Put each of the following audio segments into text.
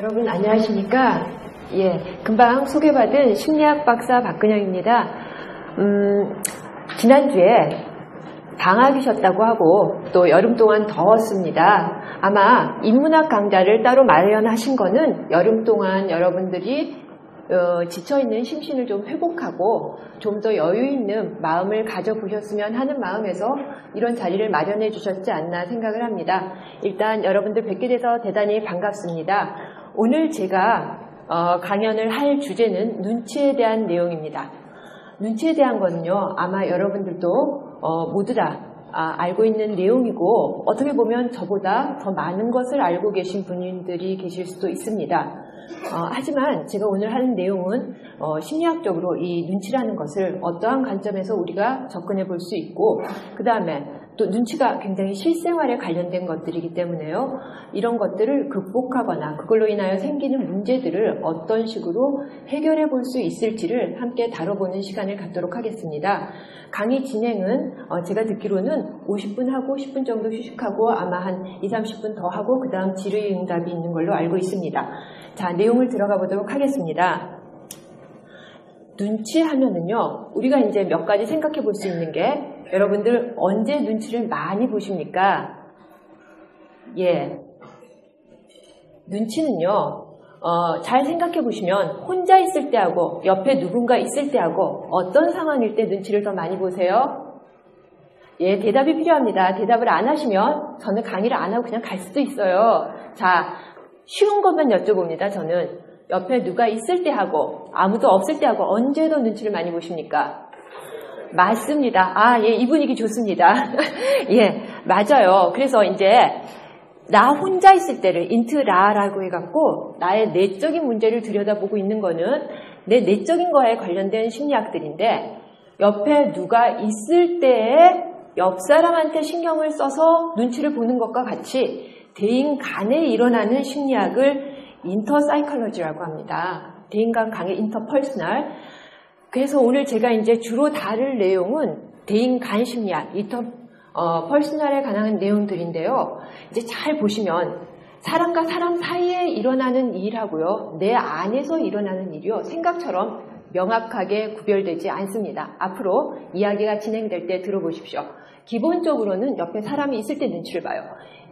여러분 안녕하십니까? 금방 소개받은 심리학 박사 박근영입니다. 지난주에 방학이셨다고 하고 또 여름 동안 더웠습니다. 아마 인문학 강좌를 따로 마련하신 거는 여름 동안 여러분들이 지쳐있는 심신을 좀 회복하고 좀 더 여유 있는 마음을 가져보셨으면 하는 마음에서 이런 자리를 마련해 주셨지 않나 생각을 합니다. 일단 여러분들 뵙게 돼서 대단히 반갑습니다. 오늘 제가 강연을 할 주제는 눈치에 대한 내용입니다. 눈치에 대한 거는요, 아마 여러분들도 모두 다 알고 있는 내용이고 어떻게 보면 저보다 더 많은 것을 알고 계신 분들이 계실 수도 있습니다. 하지만 제가 오늘 하는 내용은 심리학적으로 이 눈치라는 것을 어떠한 관점에서 우리가 접근해 볼 수 있고, 그 다음에 또 눈치가 굉장히 실생활에 관련된 것들이기 때문에요. 이런 것들을 극복하거나 그걸로 인하여 생기는 문제들을 어떤 식으로 해결해 볼 수 있을지를 함께 다뤄보는 시간을 갖도록 하겠습니다. 강의 진행은 제가 듣기로는 50분 하고 10분 정도 휴식하고 아마 한 20-30분 더 하고 그 다음 질의응답이 있는 걸로 알고 있습니다. 자, 내용을 들어가 보도록 하겠습니다. 눈치 하면은요, 우리가 이제 몇 가지 생각해 볼 수 있는 게, 여러분들 언제 눈치를 많이 보십니까? 눈치는요, 잘 생각해 보시면 혼자 있을 때하고 옆에 누군가 있을 때하고 어떤 상황일 때 눈치를 더 많이 보세요? 대답이 필요합니다. 대답을 안 하시면 저는 강의를 안 하고 그냥 갈 수도 있어요. 자, 쉬운 것만 여쭤봅니다. 저는 옆에 누가 있을 때 하고 아무도 없을 때 하고 언제 더 눈치를 많이 보십니까? 맞습니다. 이 분위기 좋습니다. 맞아요. 그래서 이제 나 혼자 있을 때를 인트라라고 해갖고 나의 내적인 문제를 들여다보고 있는 거는 내 내적인 거에 관련된 심리학들인데, 옆에 누가 있을 때에 옆 사람한테 신경을 써서 눈치를 보는 것과 같이 대인 간에 일어나는 심리학을 인터사이콜로지라고 합니다. 대인간 간의 인터퍼스널. 그래서 오늘 제가 이제 주로 다룰 내용은 대인 간 심리학, 퍼스널에 관한 내용들인데요. 이제 잘 보시면 사람과 사람 사이에 일어나는 일하고요, 내 안에서 일어나는 일이요, 생각처럼 명확하게 구별되지 않습니다. 앞으로 이야기가 진행될 때 들어보십시오. 기본적으로는 옆에 사람이 있을 때 눈치를 봐요.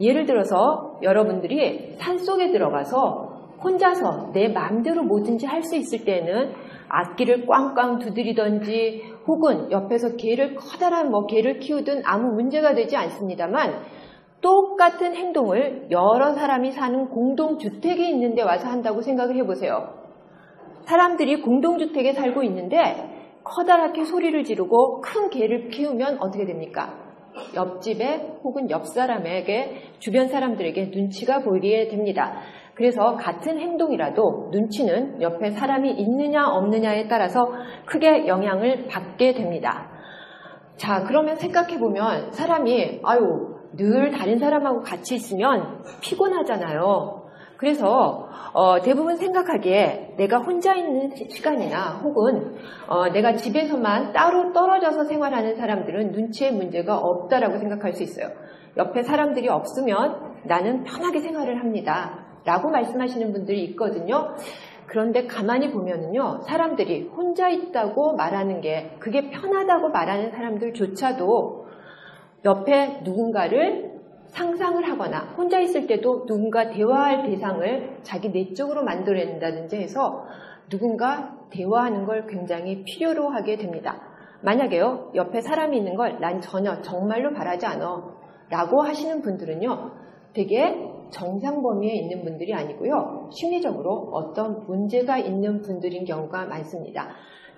예를 들어서 여러분들이 산속에 들어가서 혼자서 내 마음대로 뭐든지 할 수 있을 때는 악기를 꽝꽝 두드리던지 혹은 옆에서 커다란 개를 키우든 아무 문제가 되지 않습니다만, 똑같은 행동을 여러 사람이 사는 공동주택에 있는 데 와서 한다고 생각을 해보세요. 사람들이 공동주택에 살고 있는데 커다랗게 소리를 지르고 큰 개를 키우면 어떻게 됩니까? 옆집에 혹은 옆 사람에게, 주변 사람들에게 눈치가 보이게 됩니다. 그래서 같은 행동이라도 눈치는 옆에 사람이 있느냐 없느냐에 따라서 크게 영향을 받게 됩니다. 자, 그러면 생각해보면 사람이 늘 다른 사람하고 같이 있으면 피곤하잖아요. 그래서 대부분 생각하기에 내가 혼자 있는 시간이나 혹은 내가 집에서만 따로 떨어져서 생활하는 사람들은 눈치의 문제가 없다라고 생각할 수 있어요. 옆에 사람들이 없으면 나는 편하게 생활을 합니다 라고 말씀하시는 분들이 있거든요. 그런데 가만히 보면은요, 사람들이 혼자 있다고 말하는 게, 그게 편하다고 말하는 사람들조차도 옆에 누군가를 상상을 하거나 혼자 있을 때도 누군가 대화할 대상을 자기 내적으로 만들어낸다든지 해서 누군가 대화하는 걸 굉장히 필요로 하게 됩니다. 만약에요, 옆에 사람이 있는 걸 난 전혀 정말로 바라지 않아 라고 하시는 분들은요, 되게 정상 범위에 있는 분들이 아니고요, 심리적으로 어떤 문제가 있는 분들인 경우가 많습니다.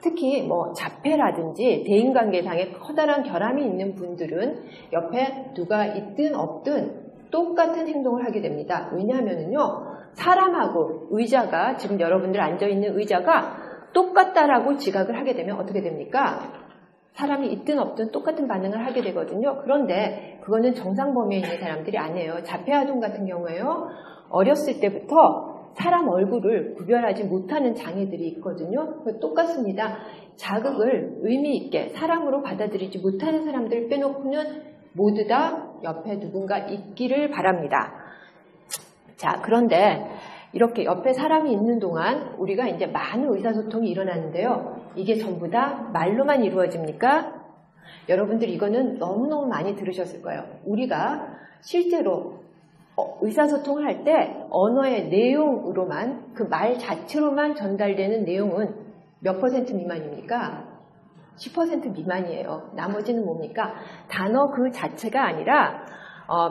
특히 자폐라든지 대인관계상에 커다란 결함이 있는 분들은 옆에 누가 있든 없든 똑같은 행동을 하게 됩니다. 왜냐하면요, 사람하고 의자가, 지금 여러분들 앉아있는 의자가 똑같다라고 지각을 하게 되면 어떻게 됩니까? 사람이 있든 없든 똑같은 반응을 하게 되거든요. 그런데 그거는 정상 범위에 있는 사람들이 아니에요. 자폐아동 같은 경우에요, 어렸을 때부터 사람 얼굴을 구별하지 못하는 장애들이 있거든요. 똑같습니다. 자극을 의미 있게 사람으로 받아들이지 못하는 사람들 빼놓고는 모두 다 옆에 누군가 있기를 바랍니다. 자, 그런데 이렇게 옆에 사람이 있는 동안 우리가 이제 많은 의사소통이 일어나는데요. 이게 전부 다 말로만 이루어집니까? 여러분들 이거는 너무너무 많이 들으셨을 거예요. 우리가 실제로 의사소통을 할 때 언어의 내용으로만, 그 말 자체로만 전달되는 내용은 몇 퍼센트 미만입니까? 10% 미만이에요. 나머지는 뭡니까? 단어 그 자체가 아니라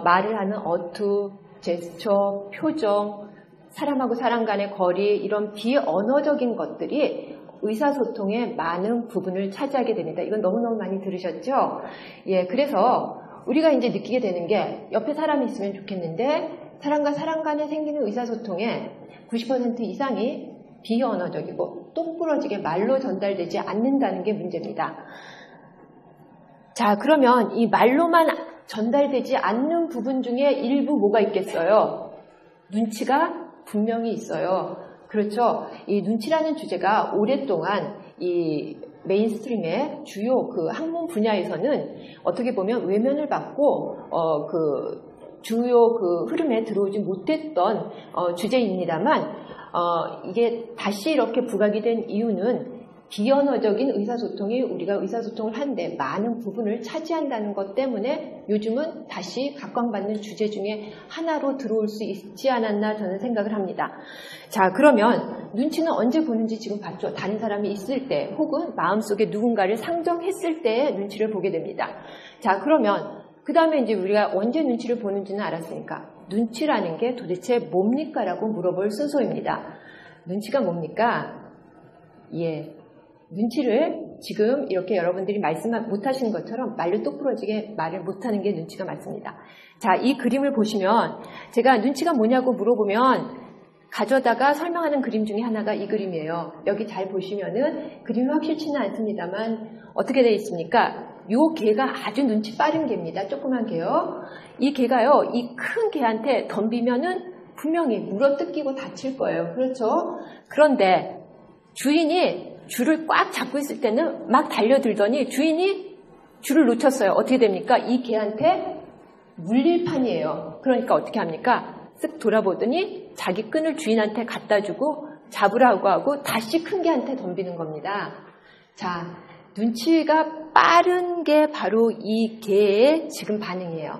말을 하는 어투, 제스처, 표정, 사람하고 사람 간의 거리, 이런 비언어적인 것들이 의사소통의 많은 부분을 차지하게 됩니다. 이건 너무너무 많이 들으셨죠? 예, 그래서 우리가 이제 느끼게 되는 게 옆에 사람이 있으면 좋겠는데 사람과 사람 간에 생기는 의사소통의 90% 이상이 비언어적이고 똑부러지게 말로 전달되지 않는다는 게 문제입니다. 자, 그러면 이 말로만 전달되지 않는 부분 중에 일부 뭐가 있겠어요? 눈치가 분명히 있어요. 그렇죠? 이 눈치라는 주제가 오랫동안 이 메인스트림의 주요 그 학문 분야에서는 어떻게 보면 외면을 받고 주요 그 흐름에 들어오지 못했던 주제입니다만 이게 다시 이렇게 부각이 된 이유는 비언어적인 의사소통이 우리가 의사소통을 하는데 많은 부분을 차지한다는 것 때문에 요즘은 다시 각광받는 주제 중에 하나로 들어올 수 있지 않았나 저는 생각을 합니다. 자, 그러면 눈치는 언제 보는지 지금 봤죠? 다른 사람이 있을 때 혹은 마음속에 누군가를 상정했을 때의 눈치를 보게 됩니다. 자, 그러면 그 다음에 이제 우리가 언제 눈치를 보는지는 알았으니까 눈치라는 게 도대체 뭡니까? 라고 물어볼 순서입니다. 눈치가 뭡니까? 예. 눈치를 지금 이렇게 여러분들이 말씀 못하시는 것처럼 말로 똑부러지게 말을 못하는 게 눈치가 맞습니다. 자, 이 그림을 보시면 제가 눈치가 뭐냐고 물어보면 가져다가 설명하는 그림 중에 하나가 이 그림이에요. 여기 잘 보시면은 그림이 확실치는 않습니다만 어떻게 되어 있습니까? 요 개가 아주 눈치 빠른 개입니다. 조그만 개요. 이 개가요, 이 큰 개한테 덤비면은 분명히 물어뜯기고 다칠 거예요. 그렇죠? 그런데 주인이 줄을 꽉 잡고 있을 때는 막 달려들더니 주인이 줄을 놓쳤어요. 어떻게 됩니까? 이 개한테 물릴 판이에요. 그러니까 어떻게 합니까? 쓱 돌아보더니 자기 끈을 주인한테 갖다 주고 잡으라고 하고 다시 큰 개한테 덤비는 겁니다. 자, 눈치가 빠른 게 바로 이 개의 지금 반응이에요.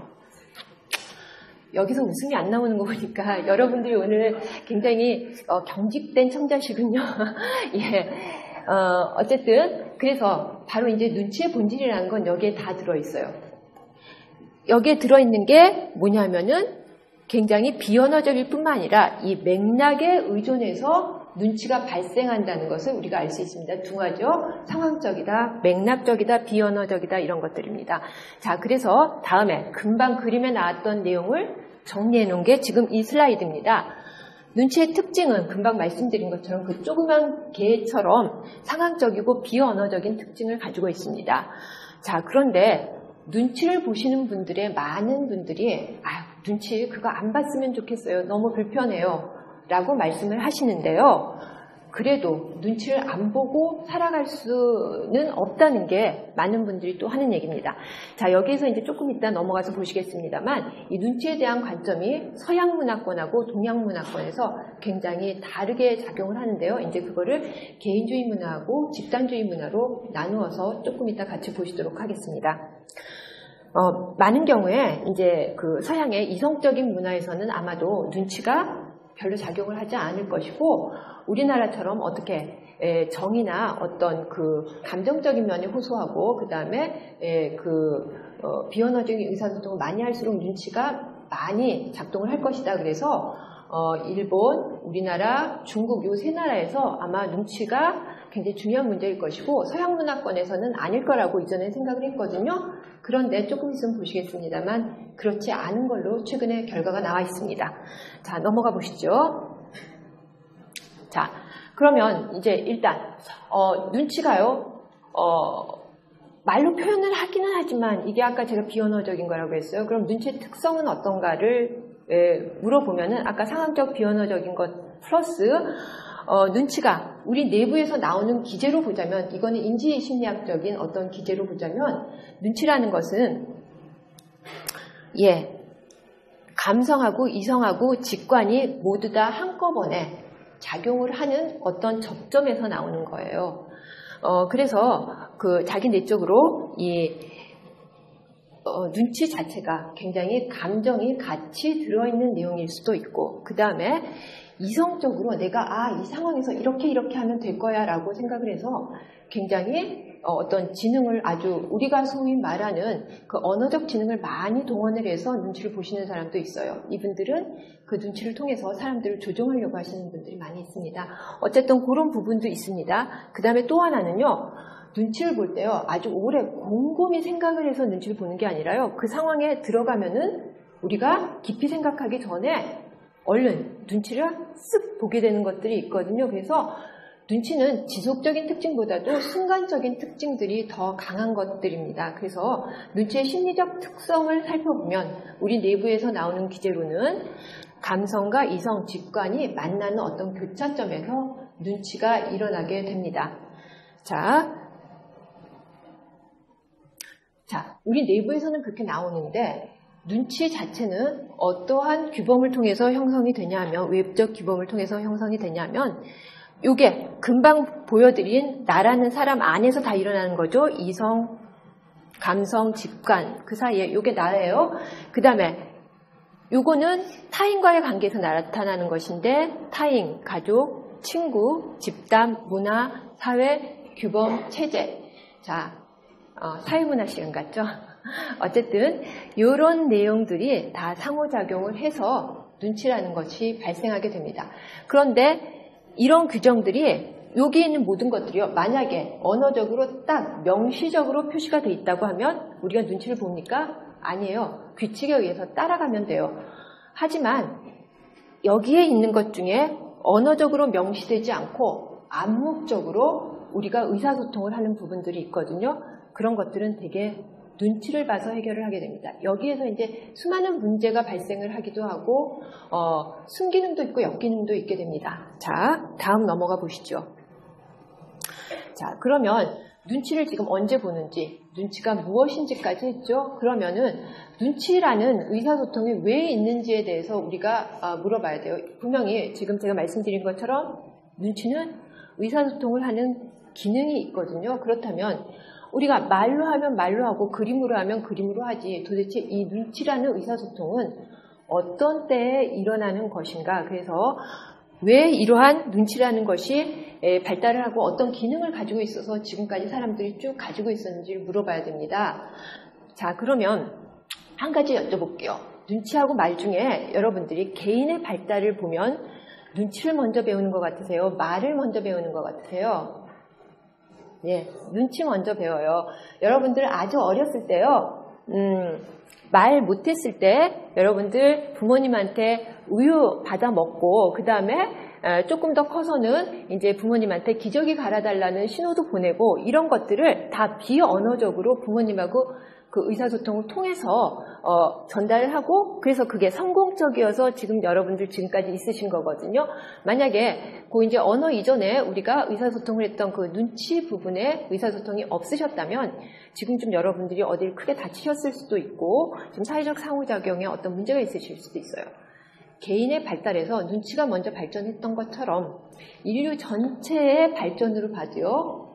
여기서 웃음이 안 나오는 거 보니까 여러분들이 오늘 굉장히 경직된 청자시군요. 예. 어쨌든 그래서 바로 이제 눈치의 본질이라는 건 여기에 다 들어있어요. 여기에 들어있는 게 뭐냐면은 굉장히 비언어적일 뿐만 아니라 이 맥락에 의존해서 눈치가 발생한다는 것을 우리가 알 수 있습니다. 두 가지죠. 상황적이다, 맥락적이다, 비언어적이다 이런 것들입니다. 자, 그래서 다음에 금방 그림에 나왔던 내용을 정리해 놓은 게 지금 이 슬라이드입니다. 눈치의 특징은 금방 말씀드린 것처럼 그 조그만 개처럼 상황적이고 비언어적인 특징을 가지고 있습니다. 자, 그런데 눈치를 보시는 분들의 많은 분들이 눈치 그거 안 봤으면 좋겠어요. 너무 불편해요. 라고 말씀을 하시는데요. 그래도 눈치를 안 보고 살아갈 수는 없다는 게 많은 분들이 또 하는 얘기입니다. 자, 여기에서 이제 조금 이따 넘어가서 보시겠습니다만 이 눈치에 대한 관점이 서양 문화권하고 동양 문화권에서 굉장히 다르게 작용을 하는데요. 이제 그거를 개인주의 문화하고 집단주의 문화로 나누어서 조금 이따 같이 보시도록 하겠습니다. 많은 경우에 이제 그 서양의 이성적인 문화에서는 아마도 눈치가 별로 작용을 하지 않을 것이고 우리나라처럼 어떻게 정의나 어떤 그 감정적인 면에 호소하고 그 다음에 비언어적인 의사소통을 많이 할수록 눈치가 많이 작동을 할 것이다. 그래서 일본, 우리나라, 중국 요 세 나라에서 아마 눈치가 굉장히 중요한 문제일 것이고 서양 문화권에서는 아닐 거라고 이전에 생각을 했거든요. 그런데 조금 있으면 보시겠습니다만 그렇지 않은 걸로 최근에 결과가 나와 있습니다. 자, 넘어가 보시죠. 자, 그러면 이제 일단 눈치가요. 말로 표현을 하기는 하지만 이게 아까 제가 비언어적인 거라고 했어요. 그럼 눈치의 특성은 어떤가를 물어보면은 아까 상황적 비언어적인 것 플러스 눈치가 우리 내부에서 나오는 기제로 보자면 이거는 인지심리학적인 어떤 기제로 보자면 눈치라는 것은 감성하고 이성하고 직관이 모두 다 한꺼번에 작용을 하는 어떤 접점에서 나오는 거예요. 그래서 그 자기 내적으로 이 눈치 자체가 굉장히 감정이 같이 들어있는 내용일 수도 있고, 그 다음에 이성적으로 내가 이 상황에서 이렇게 하면 될 거야 라고 생각을 해서 굉장히 어떤 지능을 아주 우리가 소위 말하는 그 언어적 지능을 많이 동원을 해서 눈치를 보시는 사람도 있어요. 이분들은 그 눈치를 통해서 사람들을 조종하려고 하시는 분들이 많이 있습니다. 어쨌든 그런 부분도 있습니다. 그 다음에 또 하나는요. 눈치를 볼 때요. 아주 오래 곰곰이 생각을 해서 눈치를 보는 게 아니라요. 그 상황에 들어가면은 우리가 깊이 생각하기 전에 얼른 눈치를 쓱 보게 되는 것들이 있거든요. 그래서 눈치는 지속적인 특징보다도 순간적인 특징들이 더 강한 것들입니다. 그래서 눈치의 심리적 특성을 살펴보면 우리 내부에서 나오는 기제로는 감성과 이성, 직관이 만나는 어떤 교차점에서 눈치가 일어나게 됩니다. 자, 우리 내부에서는 그렇게 나오는데 눈치 자체는 어떠한 규범을 통해서 형성이 되냐면, 외부적 규범을 통해서 형성이 되냐면, 요게 금방 보여드린 나라는 사람 안에서 다 일어나는 거죠. 이성, 감성, 직관, 그 사이에 요게 나예요. 그 다음에 요거는 타인과의 관계에서 나타나는 것인데, 타인, 가족, 친구, 집단, 문화, 사회, 규범, 체제. 자, 사회문화 시간 같죠? 어쨌든 이런 내용들이 다 상호작용을 해서 눈치라는 것이 발생하게 됩니다. 그런데 이런 규정들이 여기 있는 모든 것들이요. 만약에 언어적으로 딱 명시적으로 표시가 돼 있다고 하면 우리가 눈치를 봅니까? 아니에요. 규칙에 의해서 따라가면 돼요. 하지만 여기에 있는 것 중에 언어적으로 명시되지 않고 암묵적으로 우리가 의사소통을 하는 부분들이 있거든요. 그런 것들은 되게 눈치를 봐서 해결을 하게 됩니다. 여기에서 이제 수많은 문제가 발생을 하기도 하고 순기능도 있고 역기능도 있게 됩니다. 자, 다음 넘어가 보시죠. 자, 그러면 눈치를 지금 언제 보는지, 눈치가 무엇인지까지 했죠. 그러면은 눈치라는 의사소통이 왜 있는지에 대해서 우리가 물어봐야 돼요. 분명히 지금 제가 말씀드린 것처럼 눈치는 의사소통을 하는 기능이 있거든요. 그렇다면 우리가 말로 하면 말로 하고 그림으로 하면 그림으로 하지 도대체 이 눈치라는 의사소통은 어떤 때에 일어나는 것인가, 그래서 왜 이러한 눈치라는 것이 발달을 하고 어떤 기능을 가지고 있어서 지금까지 사람들이 쭉 가지고 있었는지를 물어봐야 됩니다. 자, 그러면 한 가지 여쭤볼게요. 눈치하고 말 중에 여러분들이 개인의 발달을 보면 눈치를 먼저 배우는 것 같으세요? 말을 먼저 배우는 것 같으세요? 예, 눈치 먼저 배워요. 여러분들 아주 어렸을 때요, 말 못했을 때 여러분들 부모님한테 우유 받아 먹고 그 다음에 조금 더 커서는 이제 부모님한테 기저귀 갈아달라는 신호도 보내고 이런 것들을 다 비언어적으로 부모님하고 그 의사소통을 통해서 전달을 하고, 그래서 그게 성공적이어서 지금 여러분들 지금까지 있으신 거거든요. 만약에 그 이제 언어 이전에 우리가 의사소통을 했던 그 눈치 부분에 의사소통이 없으셨다면 지금 좀 여러분들이 어딜 크게 다치셨을 수도 있고 지금 사회적 상호작용에 어떤 문제가 있으실 수도 있어요. 개인의 발달에서 눈치가 먼저 발전했던 것처럼 인류 전체의 발전으로 봐도요,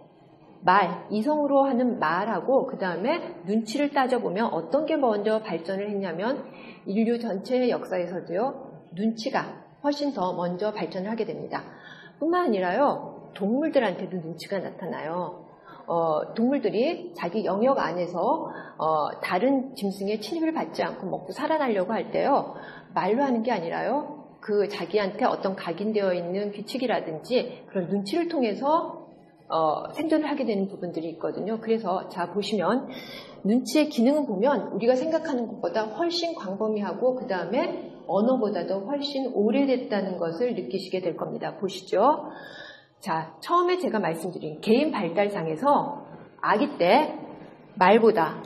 말, 이성으로 하는 말하고 그 다음에 눈치를 따져보면 어떤 게 먼저 발전을 했냐면 인류 전체의 역사에서도요, 눈치가 훨씬 더 먼저 발전을 하게 됩니다. 뿐만 아니라요, 동물들한테도 눈치가 나타나요. 동물들이 자기 영역 안에서 다른 짐승의 침입을 받지 않고 먹고 살아나려고 할 때요, 말로 하는 게 아니라요, 그 자기한테 어떤 각인되어 있는 규칙이라든지 그런 눈치를 통해서 생존을 하게 되는 부분들이 있거든요. 그래서 자, 보시면 눈치의 기능을 보면 우리가 생각하는 것보다 훨씬 광범위하고 그 다음에 언어보다도 훨씬 오래됐다는 것을 느끼시게 될 겁니다. 보시죠. 자, 처음에 제가 말씀드린 개인 발달상에서 아기 때 말보다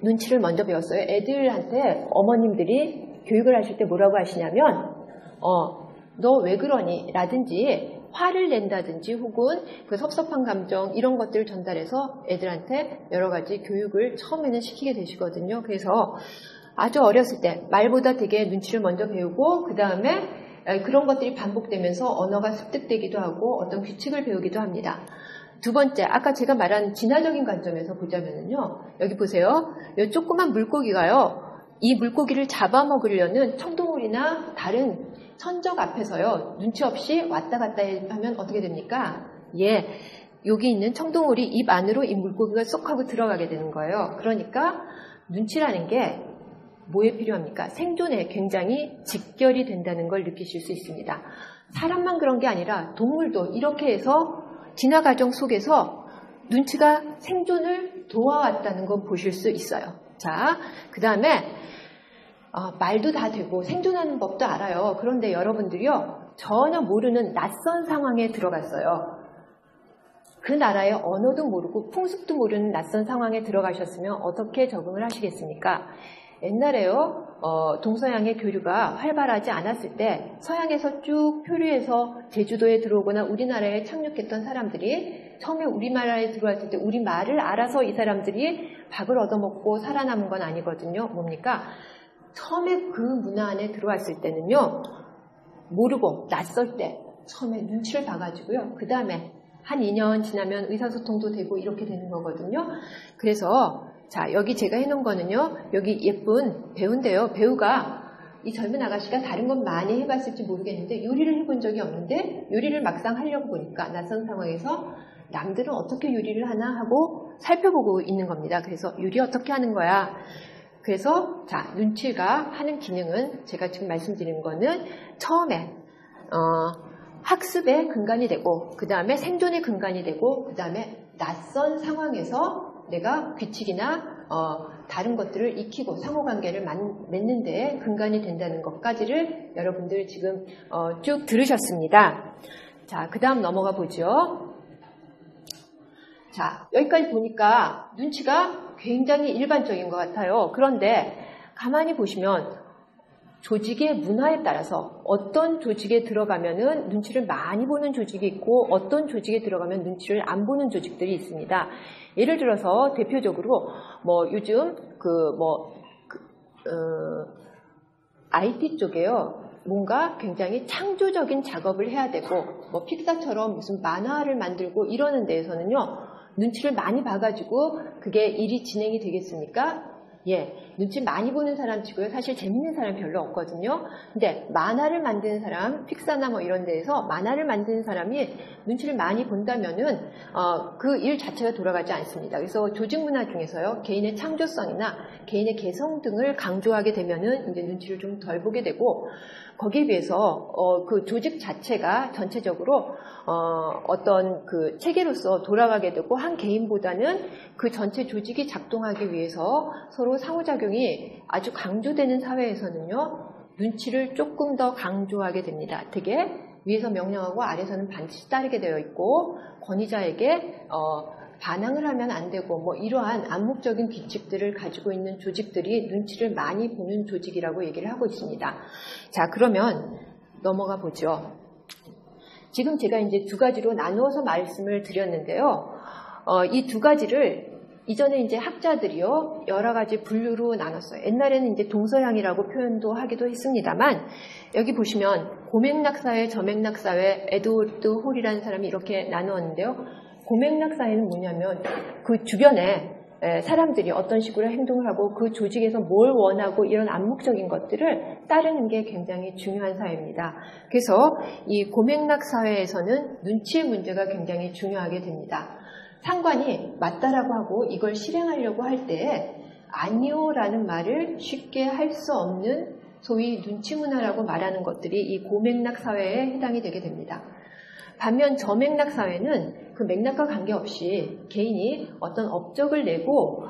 눈치를 먼저 배웠어요. 애들한테 어머님들이 교육을 하실 때 뭐라고 하시냐면 너 왜 그러니? 라든지 화를 낸다든지 혹은 그 섭섭한 감정 이런 것들을 전달해서 애들한테 여러 가지 교육을 처음에는 시키게 되시거든요. 그래서 아주 어렸을 때 말보다 되게 눈치를 먼저 배우고 그 다음에 그런 것들이 반복되면서 언어가 습득되기도 하고 어떤 규칙을 배우기도 합니다. 두 번째, 아까 제가 말한 진화적인 관점에서 보자면요. 여기 보세요. 이 조그만 물고기가요. 이 물고기를 잡아먹으려는 청동오리나 다른 천적 앞에서요. 눈치 없이 왔다 갔다 하면 어떻게 됩니까? 여기 있는 청동오리 입 안으로 이 물고기가 쏙 하고 들어가게 되는 거예요. 그러니까 눈치라는 게 뭐에 필요합니까? 생존에 굉장히 직결이 된다는 걸 느끼실 수 있습니다. 사람만 그런 게 아니라 동물도 이렇게 해서 진화 과정 속에서 눈치가 생존을 도와왔다는 걸 보실 수 있어요. 자, 그 다음에 말도 다 되고 생존하는 법도 알아요. 그런데 여러분들이요, 전혀 모르는 낯선 상황에 들어갔어요. 그 나라의 언어도 모르고 풍습도 모르는 낯선 상황에 들어가셨으면 어떻게 적응을 하시겠습니까? 옛날에요, 동서양의 교류가 활발하지 않았을 때 서양에서 쭉 표류해서 제주도에 들어오거나 우리나라에 착륙했던 사람들이 처음에 우리나라에 들어왔을 때 우리말을 알아서 이 사람들이 밥을 얻어먹고 살아남은 건 아니거든요. 뭡니까? 처음에 그 문화 안에 들어왔을 때는요, 모르고 낯설 때 처음에 눈치를 봐가지고요. 그 다음에 한 2년 지나면 의사소통도 되고 이렇게 되는 거거든요. 그래서 자, 여기 제가 해놓은 거는요. 여기 예쁜 배우인데요. 배우가 이 젊은 아가씨가 다른 건 많이 해봤을지 모르겠는데 요리를 해본 적이 없는데 요리를 막상 하려고 보니까 낯선 상황에서 남들은 어떻게 요리를 하나 하고 살펴보고 있는 겁니다. 그래서 요리 어떻게 하는 거야? 그래서 자, 눈치가 하는 기능은 제가 지금 말씀드리는 거는 처음에 학습의 근간이 되고 그 다음에 생존의 근간이 되고 그 다음에 낯선 상황에서 내가 규칙이나 다른 것들을 익히고 상호관계를 맺는 데에 근간이 된다는 것까지를 여러분들 지금 쭉 들으셨습니다. 자, 그 다음 넘어가 보죠. 자, 여기까지 보니까 눈치가 굉장히 일반적인 것 같아요. 그런데 가만히 보시면 조직의 문화에 따라서 어떤 조직에 들어가면은 눈치를 많이 보는 조직이 있고 어떤 조직에 들어가면 눈치를 안 보는 조직들이 있습니다. 예를 들어서 대표적으로 요즘 IT 쪽에요. 뭔가 굉장히 창조적인 작업을 해야 되고 픽사처럼 무슨 만화를 만들고 이러는 데에서는요. 눈치를 많이 봐가지고 그게 일이 진행이 되겠습니까? 눈치 많이 보는 사람 치고요. 사실 재밌는 사람 별로 없거든요. 근데 만화를 만드는 사람, 픽사나 이런 데에서 만화를 만드는 사람이 눈치를 많이 본다면은 그 일 자체가 돌아가지 않습니다. 그래서 조직 문화 중에서요. 개인의 창조성이나 개인의 개성 등을 강조하게 되면은 이제 눈치를 좀 덜 보게 되고 거기에 비해서 그 조직 자체가 전체적으로 어떤 그 체계로서 돌아가게 되고 한 개인보다는 그 전체 조직이 작동하기 위해서 서로 상호작용이 아주 강조되는 사회에서는요. 눈치를 조금 더 강조하게 됩니다. 되게 위에서 명령하고 아래에서는 반드시 따르게 되어 있고 권위자에게 반항을 하면 안 되고 이러한 암묵적인 규칙들을 가지고 있는 조직들이 눈치를 많이 보는 조직이라고 얘기를 하고 있습니다. 자, 그러면 넘어가 보죠. 지금 제가 이제 두 가지로 나누어서 말씀을 드렸는데요. 이 두 가지를 이전에 이제 학자들이요, 여러 가지 분류로 나눴어요. 옛날에는 이제 동서양이라고 표현도 하기도 했습니다만, 여기 보시면 고맥락사회, 저맥락사회, 에드워드 홀이라는 사람이 이렇게 나누었는데요. 고맥락사회는 뭐냐면 그 주변에 사람들이 어떤 식으로 행동을 하고 그 조직에서 뭘 원하고 이런 암묵적인 것들을 따르는 게 굉장히 중요한 사회입니다. 그래서 이 고맥락 사회에서는 눈치의 문제가 굉장히 중요하게 됩니다. 상관이 맞다라고 하고 이걸 실행하려고 할 때에 아니요라는 말을 쉽게 할 수 없는 소위 눈치 문화라고 말하는 것들이 이 고맥락 사회에 해당이 되게 됩니다. 반면 저맥락 사회는 그 맥락과 관계없이 개인이 어떤 업적을 내고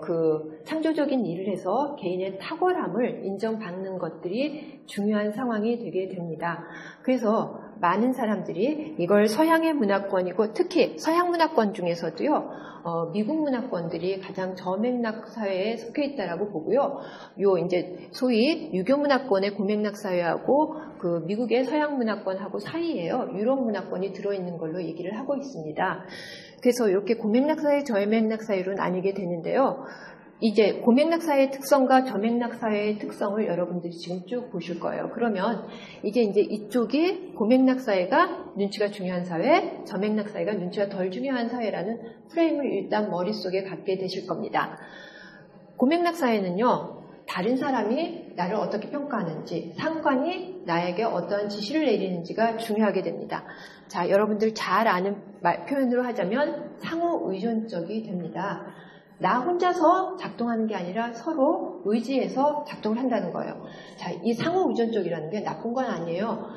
그 창조적인 일을 해서 개인의 탁월함을 인정받는 것들이 중요한 상황이 되게 됩니다. 그래서 많은 사람들이 이걸 서양의 문화권이고 특히 서양 문화권 중에서도요. 미국 문화권들이 가장 저맥락 사회에 속해 있다라고 보고요. 요 이제 소위 유교 문화권의 고맥락 사회하고 그 미국의 서양 문화권하고 사이에요. 유럽 문화권이 들어있는 걸로 얘기를 하고 있습니다. 그래서 이렇게 고맥락 사회, 저맥락 사회로 나뉘게 되는데요. 이제 고맥락사회의 특성과 저맥락사회의 특성을 여러분들이 지금 쭉 보실 거예요. 그러면 이제 이쪽이 고맥락사회가 눈치가 중요한 사회, 저맥락사회가 눈치가 덜 중요한 사회라는 프레임을 일단 머릿속에 갖게 되실 겁니다. 고맥락사회는요, 다른 사람이 나를 어떻게 평가하는지, 상관이 나에게 어떠한 지시를 내리는지가 중요하게 됩니다. 자, 여러분들 잘 아는 표현으로 하자면 상호 의존적이 됩니다. 나 혼자서 작동하는 게 아니라 서로 의지해서 작동을 한다는 거예요. 자, 이 상호 의존적이라는 게 나쁜 건 아니에요.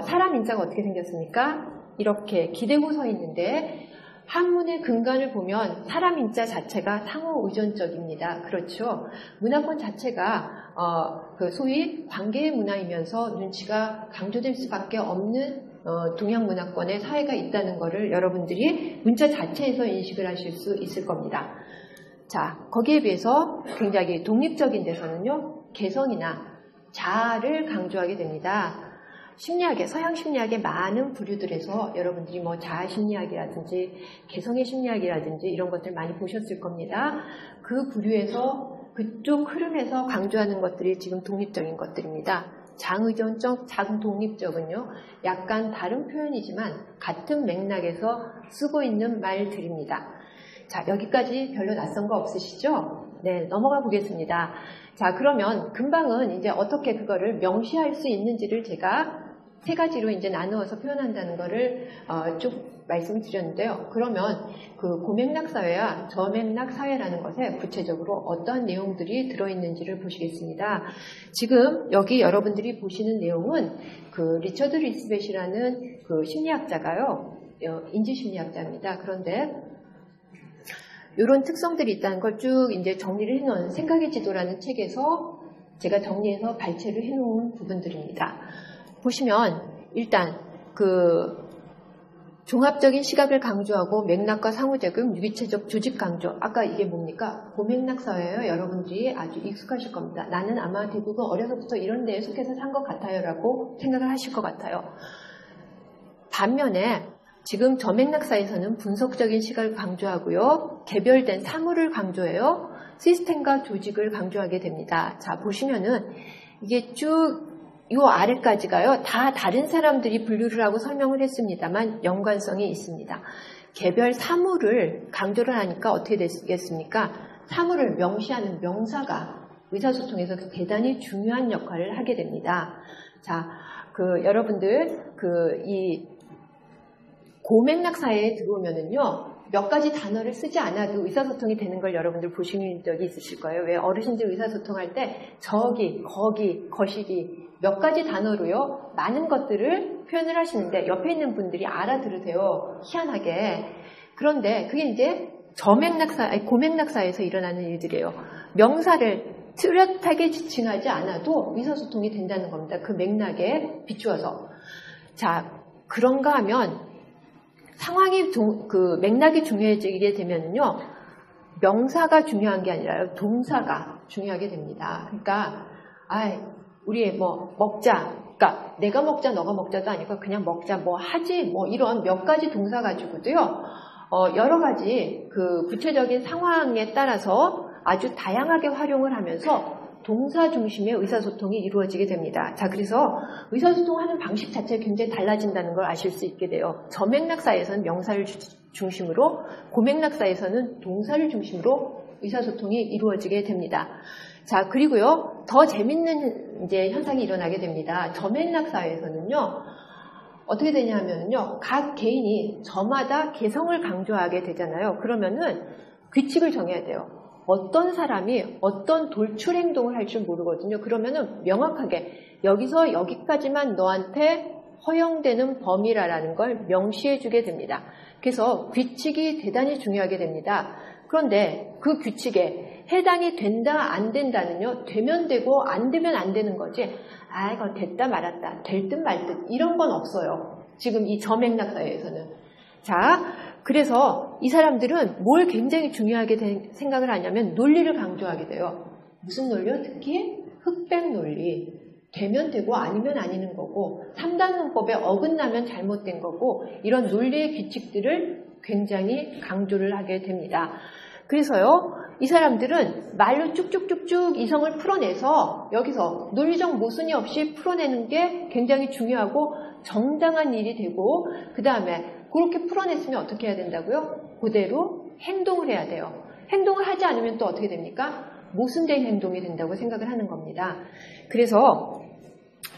사람 인자가 어떻게 생겼습니까? 이렇게 기대고 서 있는데 한문의 근간을 보면 사람 인자 자체가 상호 의존적입니다. 그렇죠. 문화권 자체가 그 소위 관계의 문화이면서 눈치가 강조될 수밖에 없는 동양 문화권의 사회가 있다는 것을 여러분들이 문자 자체에서 인식을 하실 수 있을 겁니다. 자, 거기에 비해서 굉장히 독립적인 데서는요, 개성이나 자아를 강조하게 됩니다. 심리학에, 서양 심리학의 많은 부류들에서 여러분들이 뭐 자아 심리학이라든지 개성의 심리학이라든지 이런 것들 많이 보셨을 겁니다. 그 부류에서 그쪽 흐름에서 강조하는 것들이 지금 독립적인 것들입니다. 장의존적, 장독립적은요, 약간 다른 표현이지만 같은 맥락에서 쓰고 있는 말들입니다. 자, 여기까지 별로 낯선 거 없으시죠? 네, 넘어가 보겠습니다. 자, 그러면 금방은 이제 어떻게 그거를 명시할 수 있는지를 제가 세 가지로 이제 나누어서 표현한다는 거를 쭉 말씀을 드렸는데요. 그러면 그 고맥락 사회와 저맥락 사회라는 것에 구체적으로 어떠한 내용들이 들어있는지를 보시겠습니다. 지금 여기 여러분들이 보시는 내용은 그 리처드 리스벳이라는 그 심리학자가요, 인지심리학자입니다. 그런데 이런 특성들이 있다는 걸 쭉 이제 정리를 해놓은 생각의 지도라는 책에서 제가 정리해서 발췌를 해놓은 부분들입니다. 보시면 일단 그 종합적인 시각을 강조하고 맥락과 상호작용, 유기체적 조직 강조. 아까 이게 뭡니까? 고맥락 사회예요. 여러분들이 아주 익숙하실 겁니다. 나는 아마 대부분 어려서부터 이런 데에 속해서 산 것 같아요 라고 생각을 하실 것 같아요. 반면에 지금 저맥락사에서는 분석적인 시각을 강조하고요. 개별된 사물을 강조해요. 시스템과 조직을 강조하게 됩니다. 자, 보시면은 이게 쭉 요 아래까지가요. 다 다른 사람들이 분류를 하고 설명을 했습니다만 연관성이 있습니다. 개별 사물을 강조를 하니까 어떻게 되겠습니까? 사물을 명시하는 명사가 의사소통에서 대단히 중요한 역할을 하게 됩니다. 자, 여러분들 이 고맥락 사회에 들어오면은요, 몇 가지 단어를 쓰지 않아도 의사소통이 되는 걸 여러분들 보신 적이 있으실 거예요. 왜 어르신들 의사소통할 때 저기, 거기, 거시기 몇 가지 단어로요, 많은 것들을 표현을 하시는데 옆에 있는 분들이 알아들으세요. 희한하게. 그런데 그게 이제 고맥락 사회에서 일어나는 일들이에요. 명사를 뚜렷하게 지칭하지 않아도 의사소통이 된다는 겁니다. 그 맥락에 비추어서. 자, 그런가 하면 상황이 그 맥락이 중요해지게 되면요, 명사가 중요한 게 아니라요, 동사가 중요하게 됩니다. 그러니까 우리 뭐 먹자, 그러니까 내가 먹자, 너가 먹자도 아니고 그냥 먹자, 뭐 하지, 뭐 이런 몇 가지 동사 가지고도요, 여러 가지 그 구체적인 상황에 따라서 아주 다양하게 활용을 하면서 동사 중심의 의사소통이 이루어지게 됩니다. 자, 그래서 의사소통하는 방식 자체가 굉장히 달라진다는 걸 아실 수 있게 돼요. 저맥락사에서는 명사를 중심으로, 고맥락사에서는 동사를 중심으로 의사소통이 이루어지게 됩니다. 자, 그리고요, 더 재밌는 이제 현상이 일어나게 됩니다. 저맥락사에서는요, 어떻게 되냐면요, 각 개인이 저마다 개성을 강조하게 되잖아요. 그러면은 규칙을 정해야 돼요. 어떤 사람이 어떤 돌출 행동을 할 줄 모르거든요. 그러면은 명확하게 여기서 여기까지만 너한테 허용되는 범위라는 걸 명시해 주게 됩니다. 그래서 규칙이 대단히 중요하게 됩니다. 그런데 그 규칙에 해당이 된다 안 된다는요, 되면 되고 안 되면 안 되는 거지, 이거 됐다 말았다, 될 듯 말 듯 이런 건 없어요. 지금 이 저맥락 사회에서는. 자, 그래서 이 사람들은 뭘 굉장히 중요하게 생각을 하냐면 논리를 강조하게 돼요. 무슨 논리요? 특히 흑백 논리. 되면 되고 아니면 아니는 거고, 3단 문법에 어긋나면 잘못된 거고, 이런 논리의 규칙들을 굉장히 강조를 하게 됩니다. 그래서요, 이 사람들은 말로 쭉쭉쭉쭉 이성을 풀어내서 여기서 논리적 모순이 없이 풀어내는 게 굉장히 중요하고 정당한 일이 되고, 그 다음에 그렇게 풀어냈으면 어떻게 해야 된다고요? 그대로 행동을 해야 돼요. 행동을 하지 않으면 또 어떻게 됩니까? 모순된 행동이 된다고 생각을 하는 겁니다. 그래서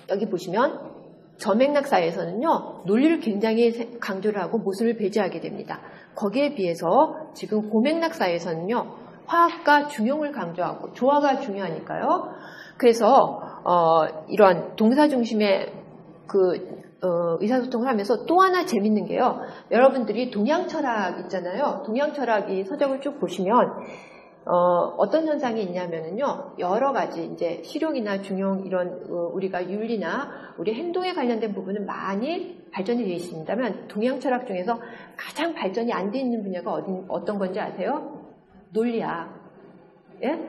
여기 보시면 저맥락사회에서는요, 논리를 굉장히 강조를 하고 모순을 배제하게 됩니다. 거기에 비해서 지금 고맥락사회에서는요, 화학과 중용을 강조하고 조화가 중요하니까요. 그래서 이런 동사 중심의 의사소통을 하면서 또 하나 재밌는 게요. 여러분들이 동양 철학 있잖아요. 동양 철학이 서적을 쭉 보시면 어떤 현상이 있냐면은요, 여러 가지 이제 실용이나 중용 이런 우리가 윤리나 우리 행동에 관련된 부분은 많이 발전이 되어 있습니다만, 동양 철학 중에서 가장 발전이 안 돼 있는 분야가 어떤 건지 아세요? 논리학. 예?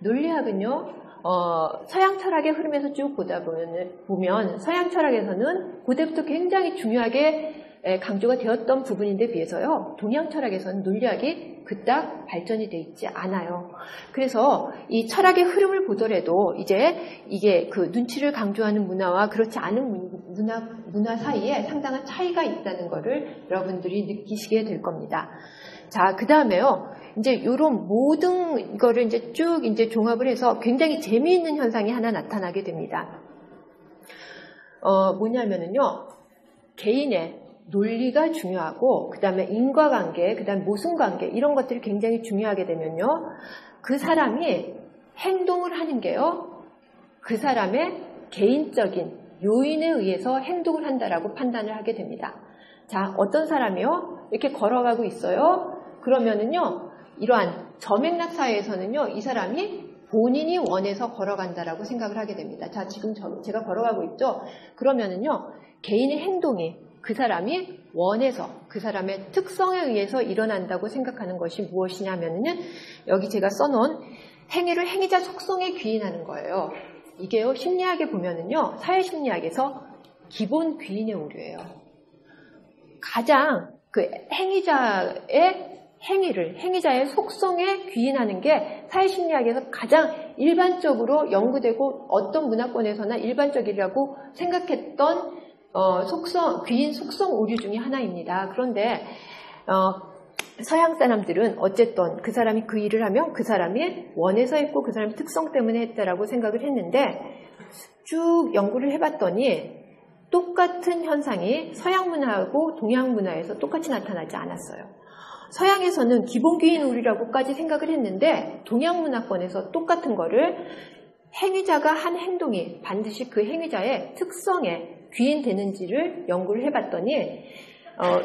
논리학은요, 서양 철학의 흐름에서 쭉 보다 보면 서양 철학에서는 그때부터 굉장히 중요하게 강조가 되었던 부분인데 비해서요, 동양 철학에서는 논리학이 그닥 발전이 되어 있지 않아요. 그래서 이 철학의 흐름을 보더라도 이제 이게 그 눈치를 강조하는 문화와 그렇지 않은 문화 사이에 상당한 차이가 있다는 거를 여러분들이 느끼시게 될 겁니다. 자, 그 다음에요, 이제 요런 모든 거를 이제 쭉 이제 종합을 해서 굉장히 재미있는 현상이 하나 나타나게 됩니다. 뭐냐면은요, 개인의 논리가 중요하고, 그 다음에 인과관계, 그 다음에 모순관계, 이런 것들이 굉장히 중요하게 되면요, 그 사람이 행동을 하는 게요, 그 사람의 개인적인 요인에 의해서 행동을 한다라고 판단을 하게 됩니다. 자, 어떤 사람이요, 이렇게 걸어가고 있어요. 그러면은요, 이러한 저맥락 사회에서는요, 이 사람이 본인이 원해서 걸어간다라고 생각을 하게 됩니다. 자, 지금 제가 걸어가고 있죠? 그러면은요, 개인의 행동이 그 사람이 원해서, 그 사람의 특성에 의해서 일어난다고 생각하는 것이 무엇이냐면은, 여기 제가 써놓은 행위를 행위자 속성에 귀인하는 거예요. 이게요, 심리학에 보면은요, 사회심리학에서 기본 귀인의 오류예요. 가장 그 행위자의 속성에 귀인하는 게 사회심리학에서 가장 일반적으로 연구되고 어떤 문화권에서나 일반적이라고 생각했던 귀인 속성 오류 중에 하나입니다. 그런데 서양 사람들은 어쨌든 그 사람이 그 일을 하면 그 사람이 원해서 했고 그 사람의 특성 때문에 했다라고 생각을 했는데, 쭉 연구를 해봤더니 똑같은 현상이 서양 문화하고 동양 문화에서 똑같이 나타나지 않았어요. 서양에서는 기본귀인 오류라고까지 생각을 했는데, 동양 문화권에서 똑같은 거를 행위자가 한 행동이 반드시 그 행위자의 특성에 귀인되는지를 연구를 해봤더니,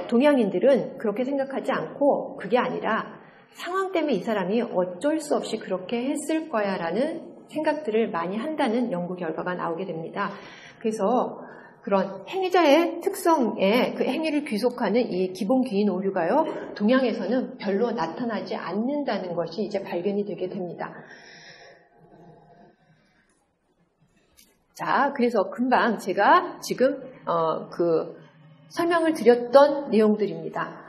동양인들은 그렇게 생각하지 않고, 그게 아니라 상황 때문에 이 사람이 어쩔 수 없이 그렇게 했을 거야 라는 생각들을 많이 한다는 연구 결과가 나오게 됩니다. 그래서 그런 행위자의 특성에 그 행위를 귀속하는 이 기본 귀인 오류가요, 동양에서는 별로 나타나지 않는다는 것이 이제 발견이 되게 됩니다. 자, 그래서 금방 제가 지금 설명을 드렸던 내용들입니다.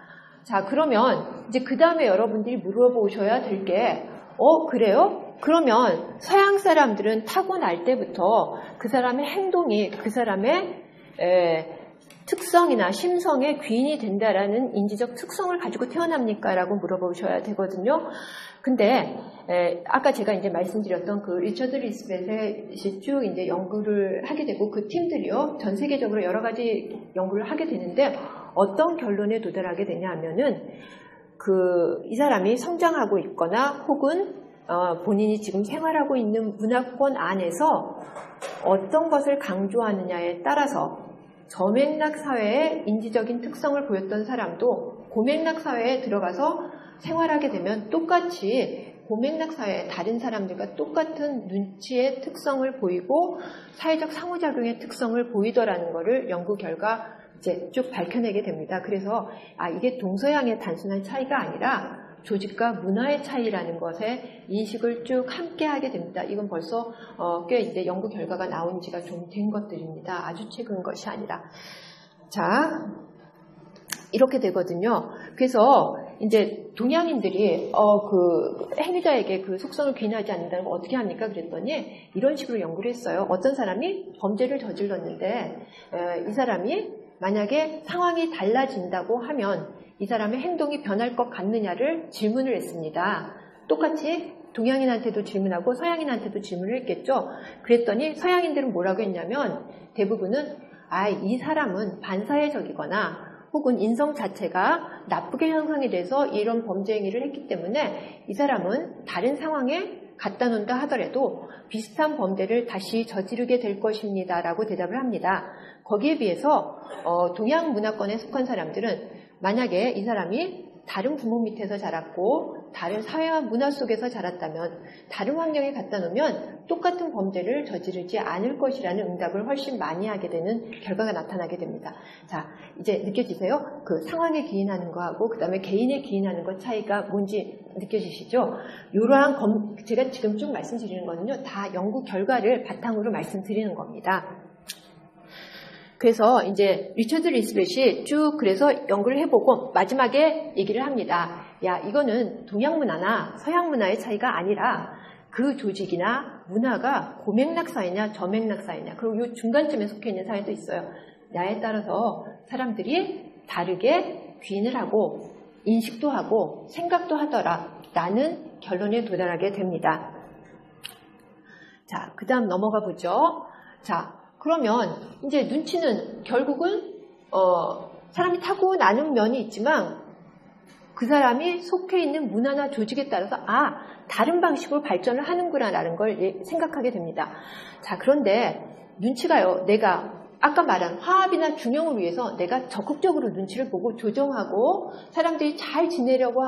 자, 그러면 이제 그 다음에 여러분들이 물어보셔야 될 게, 그래요? 그러면 서양 사람들은 타고날 때부터 그 사람의 행동이 그 사람의 특성이나 심성에 귀인이 된다라는 인지적 특성을 가지고 태어납니까? 라고 물어보셔야 되거든요. 근데 아까 제가 이제 말씀드렸던 그 리처드 리스벳이 쭉 이제 연구를 하게 되고, 그 팀들이요, 전 세계적으로 여러 가지 연구를 하게 되는데, 어떤 결론에 도달하게 되냐 하면은, 이 사람이 성장하고 있거나 혹은 본인이 지금 생활하고 있는 문화권 안에서 어떤 것을 강조하느냐에 따라서 저맥락 사회의 인지적인 특성을 보였던 사람도 고맥락 사회에 들어가서 생활하게 되면 똑같이 고맥락 사회의 다른 사람들과 똑같은 눈치의 특성을 보이고 사회적 상호작용의 특성을 보이더라는 것을 연구 결과 이제 쭉 밝혀내게 됩니다. 그래서 이게 동서양의 단순한 차이가 아니라 조직과 문화의 차이라는 것에 인식을 쭉 함께 하게 됩니다. 이건 벌써 꽤 이제 연구 결과가 나온 지가 좀 된 것들입니다. 아주 최근 것이 아니라. 자, 이렇게 되거든요. 그래서 이제 동양인들이 행위자에게 그 속성을 귀인하지 않는다는 걸 어떻게 합니까? 그랬더니 이런 식으로 연구를 했어요. 어떤 사람이 범죄를 저질렀는데 이 사람이 만약에 상황이 달라진다고 하면 이 사람의 행동이 변할 것 같느냐를 질문을 했습니다. 똑같이 동양인한테도 질문하고 서양인한테도 질문을 했겠죠. 그랬더니 서양인들은 뭐라고 했냐면 대부분은 이 사람은 반사회적이거나 혹은 인성 자체가 나쁘게 형성이 돼서 이런 범죄 행위를 했기 때문에 이 사람은 다른 상황에 갖다 놓는다 하더라도 비슷한 범죄를 다시 저지르게 될 것입니다 라고 대답을 합니다. 거기에 비해서 동양 문화권에 속한 사람들은 만약에 이 사람이 다른 부모 밑에서 자랐고 다른 사회와 문화 속에서 자랐다면 다른 환경에 갖다 놓으면 똑같은 범죄를 저지르지 않을 것이라는 응답을 훨씬 많이 하게 되는 결과가 나타나게 됩니다. 자, 이제 느껴지세요? 그 상황에 기인하는 거하고 그 다음에 개인에 기인하는 것 차이가 뭔지 느껴지시죠? 이러한 제가 지금 쭉 말씀드리는 거는요, 다 연구 결과를 바탕으로 말씀드리는 겁니다. 그래서 이제 리처드 리스벳이 쭉 그래서 연구를 해보고 마지막에 얘기를 합니다. 야, 이거는 동양 문화나 서양 문화의 차이가 아니라 그 조직이나 문화가 고맥락 사회냐 저맥락 사회냐, 그리고 이 중간쯤에 속해 있는 사회도 있어요. 나에 따라서 사람들이 다르게 귀인을 하고 인식도 하고 생각도 하더라 라는 결론에 도달하게 됩니다. 자, 그 다음 넘어가 보죠. 자, 그러면 이제 눈치는 결국은 사람이 타고나는 면이 있지만 그 사람이 속해 있는 문화나 조직에 따라서 다른 방식으로 발전을 하는구나 라는 걸 생각하게 됩니다. 자, 그런데 눈치가요, 내가 아까 말한 화합이나 균형을 위해서 내가 적극적으로 눈치를 보고 조정하고 사람들이 잘 지내려고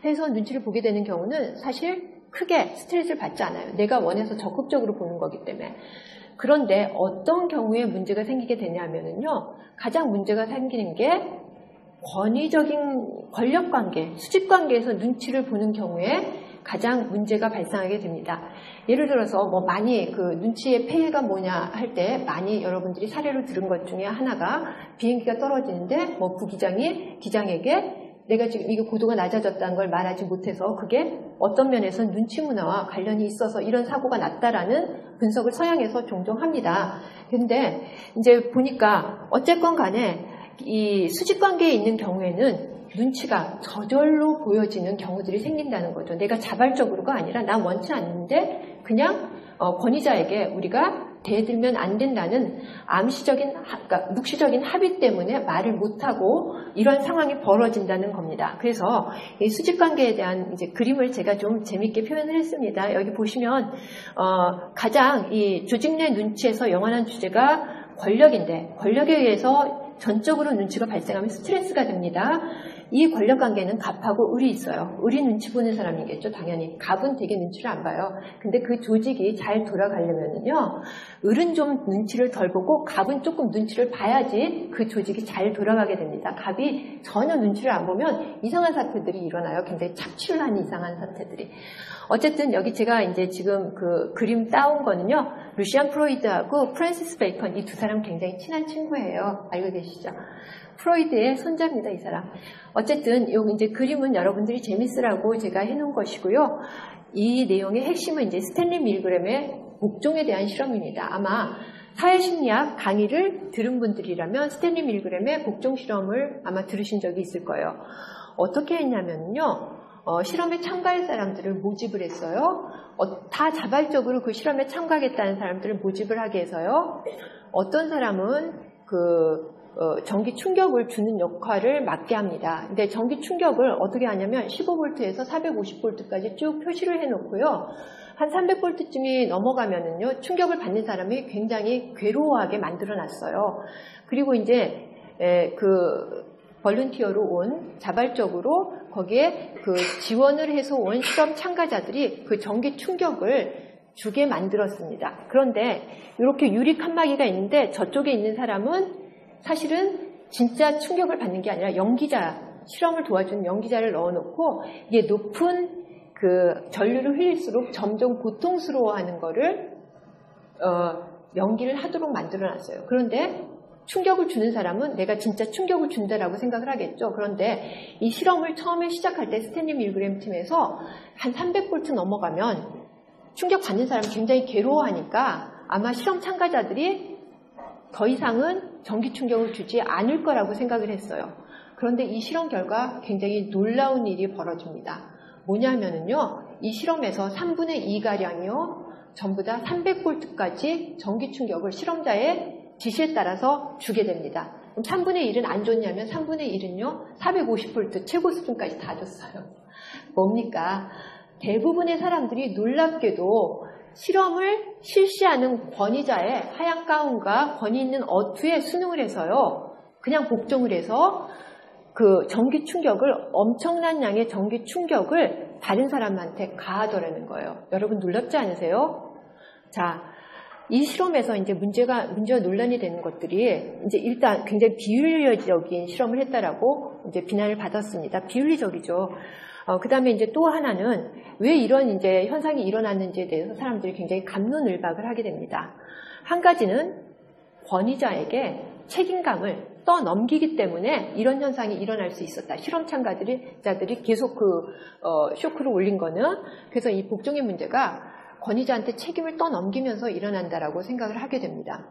해서 눈치를 보게 되는 경우는 사실 크게 스트레스를 받지 않아요. 내가 원해서 적극적으로 보는 거기 때문에. 그런데 어떤 경우에 문제가 생기게 되냐면요, 가장 문제가 생기는 게 권위적인 권력관계, 수직관계에서 눈치를 보는 경우에 가장 문제가 발생하게 됩니다. 예를 들어서 많이 그 눈치의 폐해가 뭐냐 할 때 많이 여러분들이 사례로 들은 것 중에 하나가 비행기가 떨어지는데 부기장이 기장에게 내가 지금 이게 고도가 낮아졌다는 걸 말하지 못해서 그게 어떤 면에서는 눈치 문화와 관련이 있어서 이런 사고가 났다라는 분석을 서양에서 종종 합니다. 근데 이제 보니까 어쨌건 간에 이 수직관계에 있는 경우에는 눈치가 저절로 보여지는 경우들이 생긴다는 거죠. 내가 자발적으로가 아니라 난 원치 않는데 그냥 권위자에게 우리가 대들면 안 된다는 그러니까 묵시적인 합의 때문에 말을 못하고 이런 상황이 벌어진다는 겁니다. 그래서 이 수직관계에 대한 이제 그림을 제가 좀 재밌게 표현을 했습니다. 여기 보시면 가장 이 조직 내 눈치에서 영원한 주제가 권력인데 권력에 의해서 전적으로 눈치가 발생하면 스트레스가 됩니다. 이 권력관계는 갑하고 을이 있어요. 을이 눈치 보는 사람이겠죠, 당연히. 갑은 되게 눈치를 안 봐요. 근데 그 조직이 잘 돌아가려면요, 을은 좀 눈치를 덜 보고 갑은 조금 눈치를 봐야지 그 조직이 잘 돌아가게 됩니다. 갑이 전혀 눈치를 안 보면 이상한 사태들이 일어나요. 굉장히 착취를 이상한 사태들이. 어쨌든 여기 제가 이제 지금 그 그림 따온 거는요, 루시안 프로이드하고 프랜시스 베이컨, 이 두 사람 굉장히 친한 친구예요. 알고 계시죠? 프로이드의 손자입니다, 이 사람. 어쨌든 요 이제 그림은 여러분들이 재밌으라고 제가 해놓은 것이고요. 이 내용의 핵심은 이제 스탠리 밀그램의 복종에 대한 실험입니다. 아마 사회심리학 강의를 들은 분들이라면 스탠리 밀그램의 복종 실험을 아마 들으신 적이 있을 거예요. 어떻게 했냐면요, 실험에 참가할 사람들을 모집을 했어요. 다 자발적으로 그 실험에 참가하겠다는 사람들을 모집을 하게 해서요. 어떤 사람은 전기 충격을 주는 역할을 맡게 합니다. 근데 전기 충격을 어떻게 하냐면 15V에서 450V까지 쭉 표시를 해놓고요. 한 300V쯤이 넘어가면은요, 충격을 받는 사람이 굉장히 괴로워하게 만들어놨어요. 그리고 이제 볼런티어로 온, 자발적으로 거기에 지원을 해서 온 실험 참가자들이 그 전기 충격을 주게 만들었습니다. 그런데 이렇게 유리 칸막이가 있는데 저쪽에 있는 사람은 사실은 진짜 충격을 받는 게 아니라 연기자, 실험을 도와주는 연기자를 넣어놓고 이게 높은 전류를 흘릴수록 점점 고통스러워하는 거를 연기를 하도록 만들어놨어요. 그런데 충격을 주는 사람은 내가 진짜 충격을 준다라고 생각을 하겠죠. 그런데 이 실험을 처음에 시작할 때 스탠리 밀그램 팀에서 한 300볼트 넘어가면 충격 받는 사람이 굉장히 괴로워하니까 아마 실험 참가자들이 더 이상은 전기 충격을 주지 않을 거라고 생각을 했어요. 그런데 이 실험 결과 굉장히 놀라운 일이 벌어집니다. 뭐냐면은요, 이 실험에서 3분의 2가량이요, 전부 다 300볼트까지 전기 충격을 실험자의 지시에 따라서 주게 됩니다. 그럼 3분의 1은 안 줬냐면 3분의 1은요, 450볼트 최고 수준까지 다 줬어요. 뭡니까? 대부분의 사람들이 놀랍게도 실험을 실시하는 권위자의 하얀 가운과 권위 있는 어투에 순응을 해서요, 그냥 복종을 해서 그 전기 충격을, 엄청난 양의 전기 충격을 다른 사람한테 가하더라는 거예요. 여러분 놀랍지 않으세요? 자, 이 실험에서 이제 문제와 논란이 되는 것들이 이제 일단 굉장히 비윤리적인 실험을 했다라고 이제 비난을 받았습니다. 비윤리적이죠. 그 다음에 이제 또 하나는 왜 이런 이제 현상이 일어났는지에 대해서 사람들이 굉장히 갑론을박을 하게 됩니다. 한 가지는 권위자에게 책임감을 떠넘기기 때문에 이런 현상이 일어날 수 있었다. 실험 참가자들이 계속 쇼크를 올린 거는, 그래서 이 복종의 문제가 권위자한테 책임을 떠넘기면서 일어난다라고 생각을 하게 됩니다.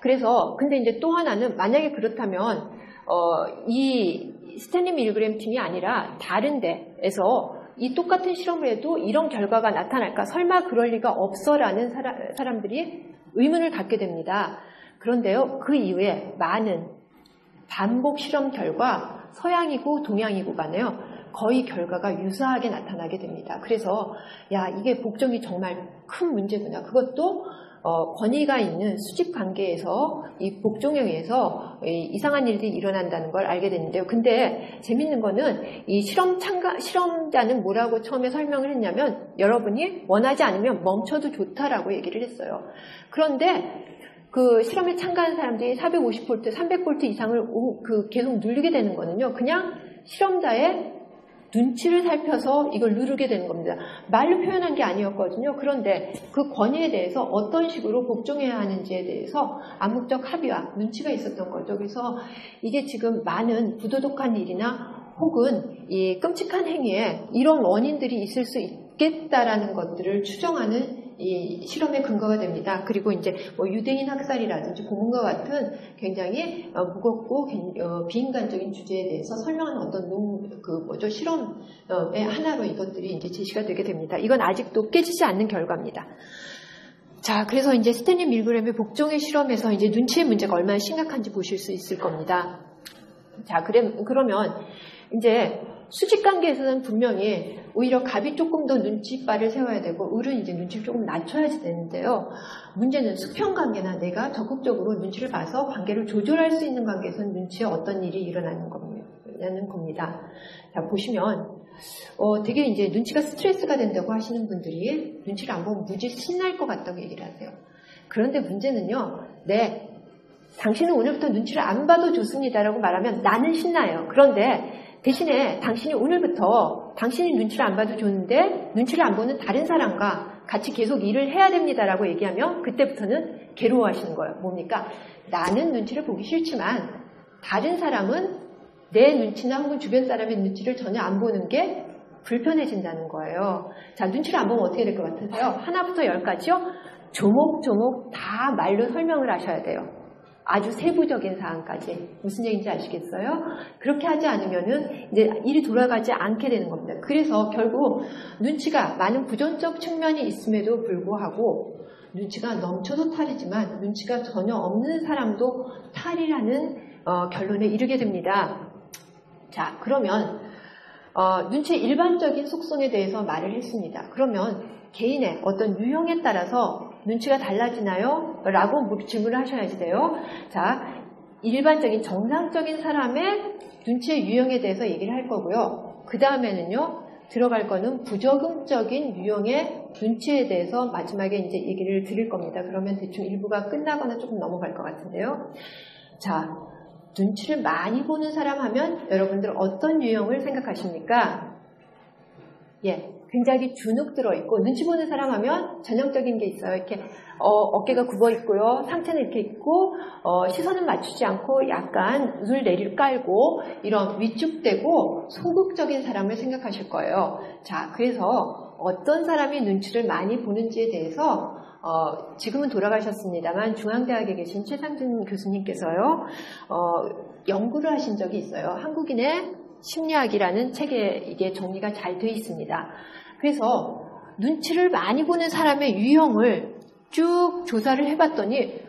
그래서 근데 이제 또 하나는, 만약에 그렇다면 이 스탠리 밀그램 팀이 아니라 다른 데에서 이 똑같은 실험을 해도 이런 결과가 나타날까? 설마 그럴 리가 없어라는 사람들이 의문을 갖게 됩니다. 그런데요, 그 이후에 많은 반복 실험 결과 서양이고 동양이고 간에요, 거의 결과가 유사하게 나타나게 됩니다. 그래서 야, 이게 복종이 정말 큰 문제구나. 그것도 권위가 있는 수직 관계에서 이 복종에 의해서 이상한 일들이 일어난다는 걸 알게 됐는데요. 근데 재밌는 거는 이 실험자는 뭐라고 처음에 설명을 했냐면, 여러분이 원하지 않으면 멈춰도 좋다라고 얘기를 했어요. 그런데 그 실험에 참가한 사람들이 450볼트, 300볼트 이상을 계속 누르게 되는 거는요, 그냥 실험자의 눈치를 살펴서 이걸 누르게 되는 겁니다. 말로 표현한 게 아니었거든요. 그런데 그 권위에 대해서 어떤 식으로 복종해야 하는지에 대해서 암묵적 합의와 눈치가 있었던 거죠. 그래서 이게 지금 많은 부도덕한 일이나 혹은 이 끔찍한 행위에 이런 원인들이 있을 수 있겠다라는 것들을 추정하는 이 실험의 근거가 됩니다. 그리고 이제 뭐 유대인 학살이라든지 고문과 같은 굉장히 무겁고 비인간적인 주제에 대해서 설명하는 어떤 실험의 하나로 이것들이 이제 제시가 되게 됩니다. 이건 아직도 깨지지 않는 결과입니다. 자, 그래서 이제 스탠리 밀그램의 복종의 실험에서 이제 눈치의 문제가 얼마나 심각한지 보실 수 있을 겁니다. 자, 그러면 이제 수직 관계에서는 분명히 오히려 갑이 조금 더 눈치빨을 세워야 되고 을은 이제 눈치를 조금 낮춰야 되는데요. 문제는 수평 관계나 내가 적극적으로 눈치를 봐서 관계를 조절할 수 있는 관계에서는 눈치에 어떤 일이 일어나는 겁니다. 자, 보시면 되게 이제 눈치가 스트레스가 된다고 하시는 분들이 눈치를 안 보면 무지 신날 것 같다고 얘기를 하세요. 그런데 문제는요, 네, 당신은 오늘부터 눈치를 안 봐도 좋습니다라고 말하면 나는 신나요. 그런데 대신에 당신이 오늘부터 당신이 눈치를 안 봐도 좋은데 눈치를 안 보는 다른 사람과 같이 계속 일을 해야 됩니다라고 얘기하면 그때부터는 괴로워하시는 거예요. 뭡니까? 나는 눈치를 보기 싫지만 다른 사람은 내 눈치나 혹은 주변 사람의 눈치를 전혀 안 보는 게 불편해진다는 거예요. 자, 눈치를 안 보면 어떻게 될 것 같으세요? 하나부터 10까지요? 조목조목 다 말로 설명을 하셔야 돼요. 아주 세부적인 사항까지. 무슨 얘기인지 아시겠어요? 그렇게 하지 않으면은 이제 일이 돌아가지 않게 되는 겁니다. 그래서 결국 눈치가 많은 부정적 측면이 있음에도 불구하고 눈치가 넘쳐도 탈이지만 눈치가 전혀 없는 사람도 탈이라는 결론에 이르게 됩니다. 자, 그러면 눈치의 일반적인 속성에 대해서 말을 했습니다. 그러면 개인의 어떤 유형에 따라서 눈치가 달라지나요? 라고 질문을 하셔야지 돼요. 자, 일반적인 정상적인 사람의 눈치의 유형에 대해서 얘기를 할 거고요. 그 다음에는요, 들어갈 거는 부적응적인 유형의 눈치에 대해서 마지막에 이제 얘기를 드릴 겁니다. 그러면 대충 일부가 끝나거나 조금 넘어갈 것 같은데요. 자, 눈치를 많이 보는 사람 하면 여러분들 어떤 유형을 생각하십니까? 예, 굉장히 주눅 들어있고, 눈치 보는 사람 하면 전형적인 게 있어요. 이렇게 어깨가 굽어 있고요. 상체는 이렇게 있고, 시선은 맞추지 않고 약간 눈을 내리를 깔고 이런 위축되고 소극적인 사람을 생각하실 거예요. 자, 그래서 어떤 사람이 눈치를 많이 보는지에 대해서 지금은 돌아가셨습니다만 중앙대학에 계신 최상준 교수님께서요, 연구를 하신 적이 있어요. 한국인의 심리학이라는 책에 이게 정리가 잘 되어 있습니다. 그래서 눈치를 많이 보는 사람의 유형을 쭉 조사를 해봤더니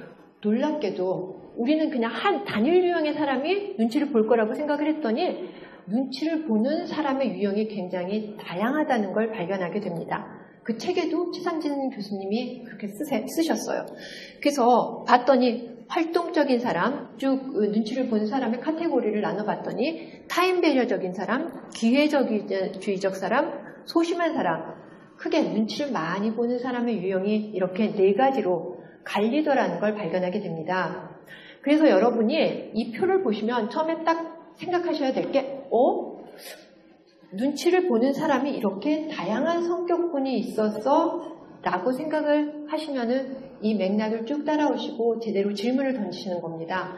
놀랍게도 우리는 그냥 한 단일 유형의 사람이 눈치를 볼 거라고 생각을 했더니 눈치를 보는 사람의 유형이 굉장히 다양하다는 걸 발견하게 됩니다. 그 책에도 최상진 교수님이 그렇게 쓰셨어요. 그래서 봤더니 활동적인 사람, 쭉 눈치를 보는 사람의 카테고리를 나눠봤더니 타임 배려적인 사람, 기회주의적 사람, 소심한 사람, 크게 눈치를 많이 보는 사람의 유형이 이렇게 4가지로 갈리더라는 걸 발견하게 됩니다. 그래서 여러분이 이 표를 보시면 처음에 딱 생각하셔야 될 게 눈치를 보는 사람이 이렇게 다양한 성격군이 있었어? 라고 생각을 하시면은 이 맥락을 쭉 따라오시고 제대로 질문을 던지시는 겁니다.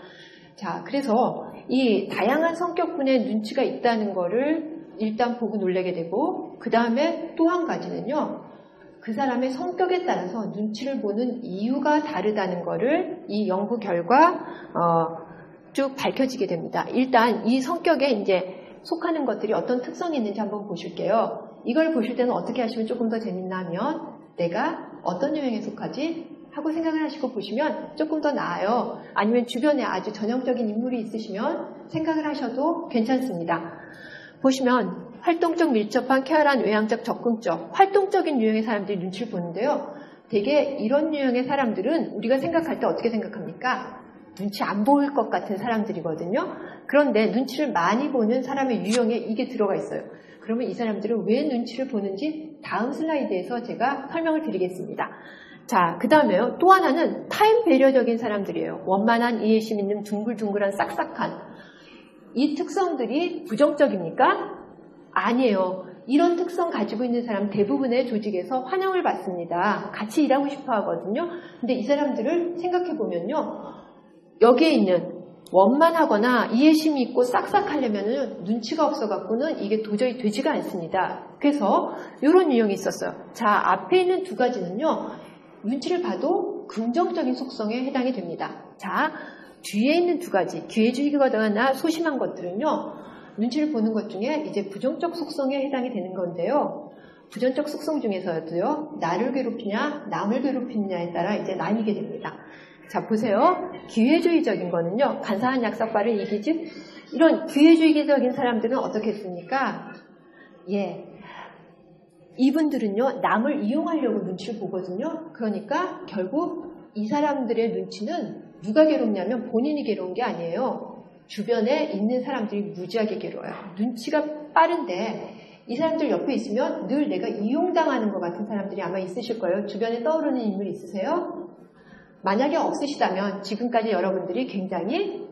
자, 그래서 이 다양한 성격군의 눈치가 있다는 거를 일단 보고 놀라게 되고, 그 다음에 또 한 가지는요, 그 사람의 성격에 따라서 눈치를 보는 이유가 다르다는 거를 이 연구 결과 쭉 밝혀지게 됩니다. 일단 이 성격에 이제 속하는 것들이 어떤 특성이 있는지 한번 보실게요. 이걸 보실 때는 어떻게 하시면 조금 더 재밌나 하면 내가 어떤 유형에 속하지? 하고 생각을 하시고 보시면 조금 더 나아요. 아니면 주변에 아주 전형적인 인물이 있으시면 생각을 하셔도 괜찮습니다. 보시면 활동적, 밀접한, 쾌활한, 외향적, 적극적, 활동적인 유형의 사람들이 눈치를 보는데요. 되게 이런 유형의 사람들은 우리가 생각할 때 어떻게 생각합니까? 눈치 안 보일 것 같은 사람들이거든요. 그런데 눈치를 많이 보는 사람의 유형에 이게 들어가 있어요. 그러면 이 사람들은 왜 눈치를 보는지 다음 슬라이드에서 제가 설명을 드리겠습니다. 자, 그 다음에요. 또 하나는 타임 배려적인 사람들이에요. 원만한, 이해심 있는, 둥글둥글한, 싹싹한. 이 특성들이 부정적입니까? 아니에요. 이런 특성 가지고 있는 사람 대부분의 조직에서 환영을 받습니다. 같이 일하고 싶어 하거든요. 근데 이 사람들을 생각해 보면요. 여기에 있는 원만하거나 이해심이 있고 싹싹하려면은 눈치가 없어갖고는 이게 도저히 되지가 않습니다. 그래서 이런 유형이 있었어요. 자, 앞에 있는 2가지는요. 눈치를 봐도 긍정적인 속성에 해당이 됩니다. 자, 뒤에 있는 2가지, 기회주의거나 소심한 것들은요. 눈치를 보는 것 중에 이제 부정적 속성에 해당이 되는 건데요. 부정적 속성 중에서도요. 나를 괴롭히냐, 남을 괴롭히느냐에 따라 이제 나뉘게 됩니다. 자, 보세요. 기회주의적인 거는요. 간사한 약삭발을 이기지. 이런 기회주의적인 사람들은 어떻게 했습니까? 이분들은요. 남을 이용하려고 눈치를 보거든요. 그러니까 결국 이 사람들의 눈치는 누가 괴롭냐면 본인이 괴로운 게 아니에요. 주변에 있는 사람들이 무지하게 괴로워요. 눈치가 빠른데 이 사람들 옆에 있으면 늘 내가 이용당하는 것 같은 사람들이 아마 있으실 거예요. 주변에 떠오르는 인물 있으세요? 만약에 없으시다면 지금까지 여러분들이 굉장히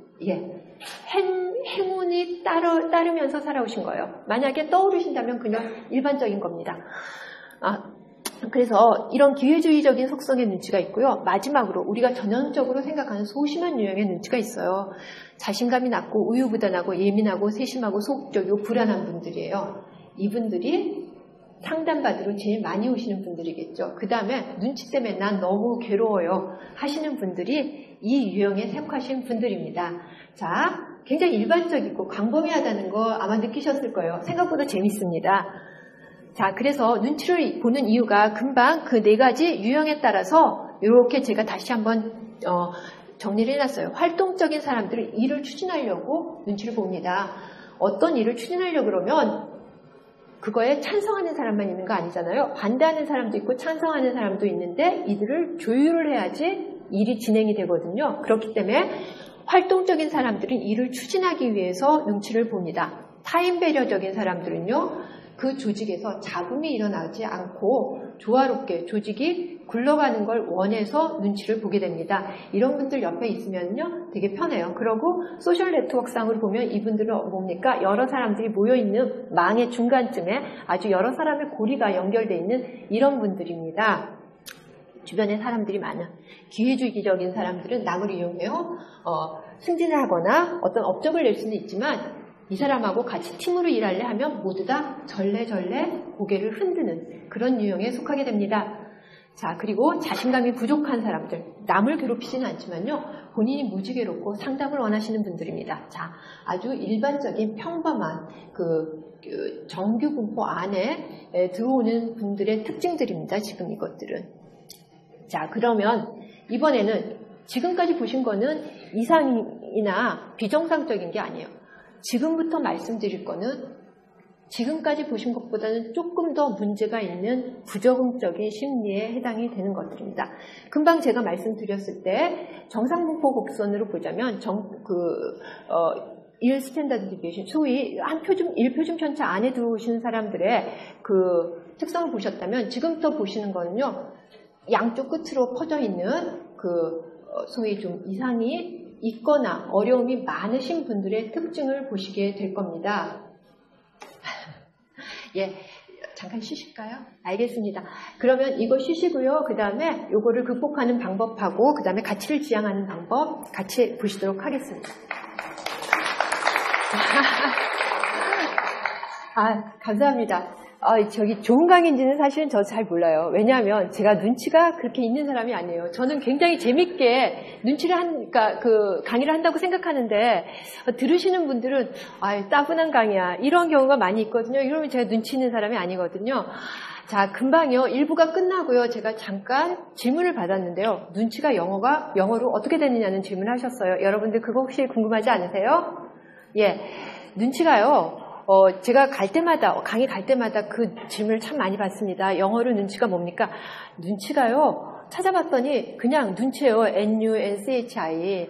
행운이 따르면서 살아오신 거예요. 만약에 떠오르신다면 그냥 일반적인 겁니다. 그래서 이런 기회주의적인 속성의 눈치가 있고요. 마지막으로 우리가 전형적으로 생각하는 소심한 유형의 눈치가 있어요. 자신감이 낮고 우유부단하고 예민하고 세심하고 소극적이고 불안한 분들이에요. 이분들이 상담받으러 제일 많이 오시는 분들이겠죠. 그 다음에 눈치 때문에 난 너무 괴로워요 하시는 분들이 이 유형에 속하신 분들입니다. 자, 굉장히 일반적이고 광범위하다는 거 아마 느끼셨을 거예요. 생각보다 재밌습니다. 자, 그래서 눈치를 보는 이유가 금방 그 4가지 유형에 따라서 이렇게 제가 다시 한번 정리를 해놨어요. 활동적인 사람들은 일을 추진하려고 눈치를 봅니다. 어떤 일을 추진하려고 그러면 그거에 찬성하는 사람만 있는 거 아니잖아요. 반대하는 사람도 있고 찬성하는 사람도 있는데 이들을 조율을 해야지 일이 진행이 되거든요. 그렇기 때문에 활동적인 사람들은 일을 추진하기 위해서 눈치를 봅니다. 타임 배려적인 사람들은요. 그 조직에서 잡음이 일어나지 않고 조화롭게 조직이 굴러가는 걸 원해서 눈치를 보게 됩니다. 이런 분들 옆에 있으면요 되게 편해요. 그러고 소셜 네트워크상으로 보면 이분들은 뭡니까? 여러 사람들이 모여있는 망의 중간쯤에 아주 여러 사람의 고리가 연결되어 있는 이런 분들입니다. 주변에 사람들이 많은 기회주의적인 사람들은 남을 이용해요. 승진을 하거나 어떤 업적을 낼 수는 있지만 이 사람하고 같이 팀으로 일하려 하면 모두 다 절레절레 고개를 흔드는 그런 유형에 속하게 됩니다. 자, 그리고 자신감이 부족한 사람들, 남을 괴롭히지는 않지만요, 본인이 무지괴롭고 상담을 원하시는 분들입니다. 자, 아주 일반적인 평범한 정규 분포 안에 들어오는 분들의 특징들입니다. 지금 이것들은. 자, 그러면 이번에는 지금까지 보신 거는 이상이나 비정상적인 게 아니에요. 지금부터 말씀드릴 거는 지금까지 보신 것보다는 조금 더 문제가 있는 부적응적인 심리에 해당이 되는 것들입니다. 금방 제가 말씀드렸을 때 정상분포 곡선으로 보자면 1 스탠다드 디비에이션, 소위 1표준 편차 안에 들어오시는 사람들의 그 특성을 보셨다면 지금부터 보시는 거는요. 양쪽 끝으로 퍼져 있는 소위 좀 이상이 있거나 어려움이 많으신 분들의 특징을 보시게 될 겁니다. 예, 잠깐 쉬실까요? 알겠습니다. 그러면 이거 쉬시고요. 그 다음에 요거를 극복하는 방법하고 그 다음에 가치를 지향하는 방법 같이 보시도록 하겠습니다. 감사합니다. 저기 좋은 강의인지는 사실은 저 잘 몰라요. 왜냐하면 제가 눈치가 그렇게 있는 사람이 아니에요. 저는 굉장히 재밌게 눈치를 강의를 한다고 생각하는데, 들으시는 분들은, 따분한 강의야. 이런 경우가 많이 있거든요. 이러면 제가 눈치 있는 사람이 아니거든요. 자, 금방요. 1부가 끝나고요. 제가 잠깐 질문을 받았는데요. 눈치가 영어로 어떻게 되느냐는 질문을 하셨어요. 여러분들 그거 혹시 궁금하지 않으세요? 예. 눈치가요. 제가 강의 갈 때마다 그 질문을 참 많이 받습니다. 영어로 눈치가 뭡니까? 눈치가요, 찾아봤더니 그냥 눈치예요. N-U-N-C-H-I.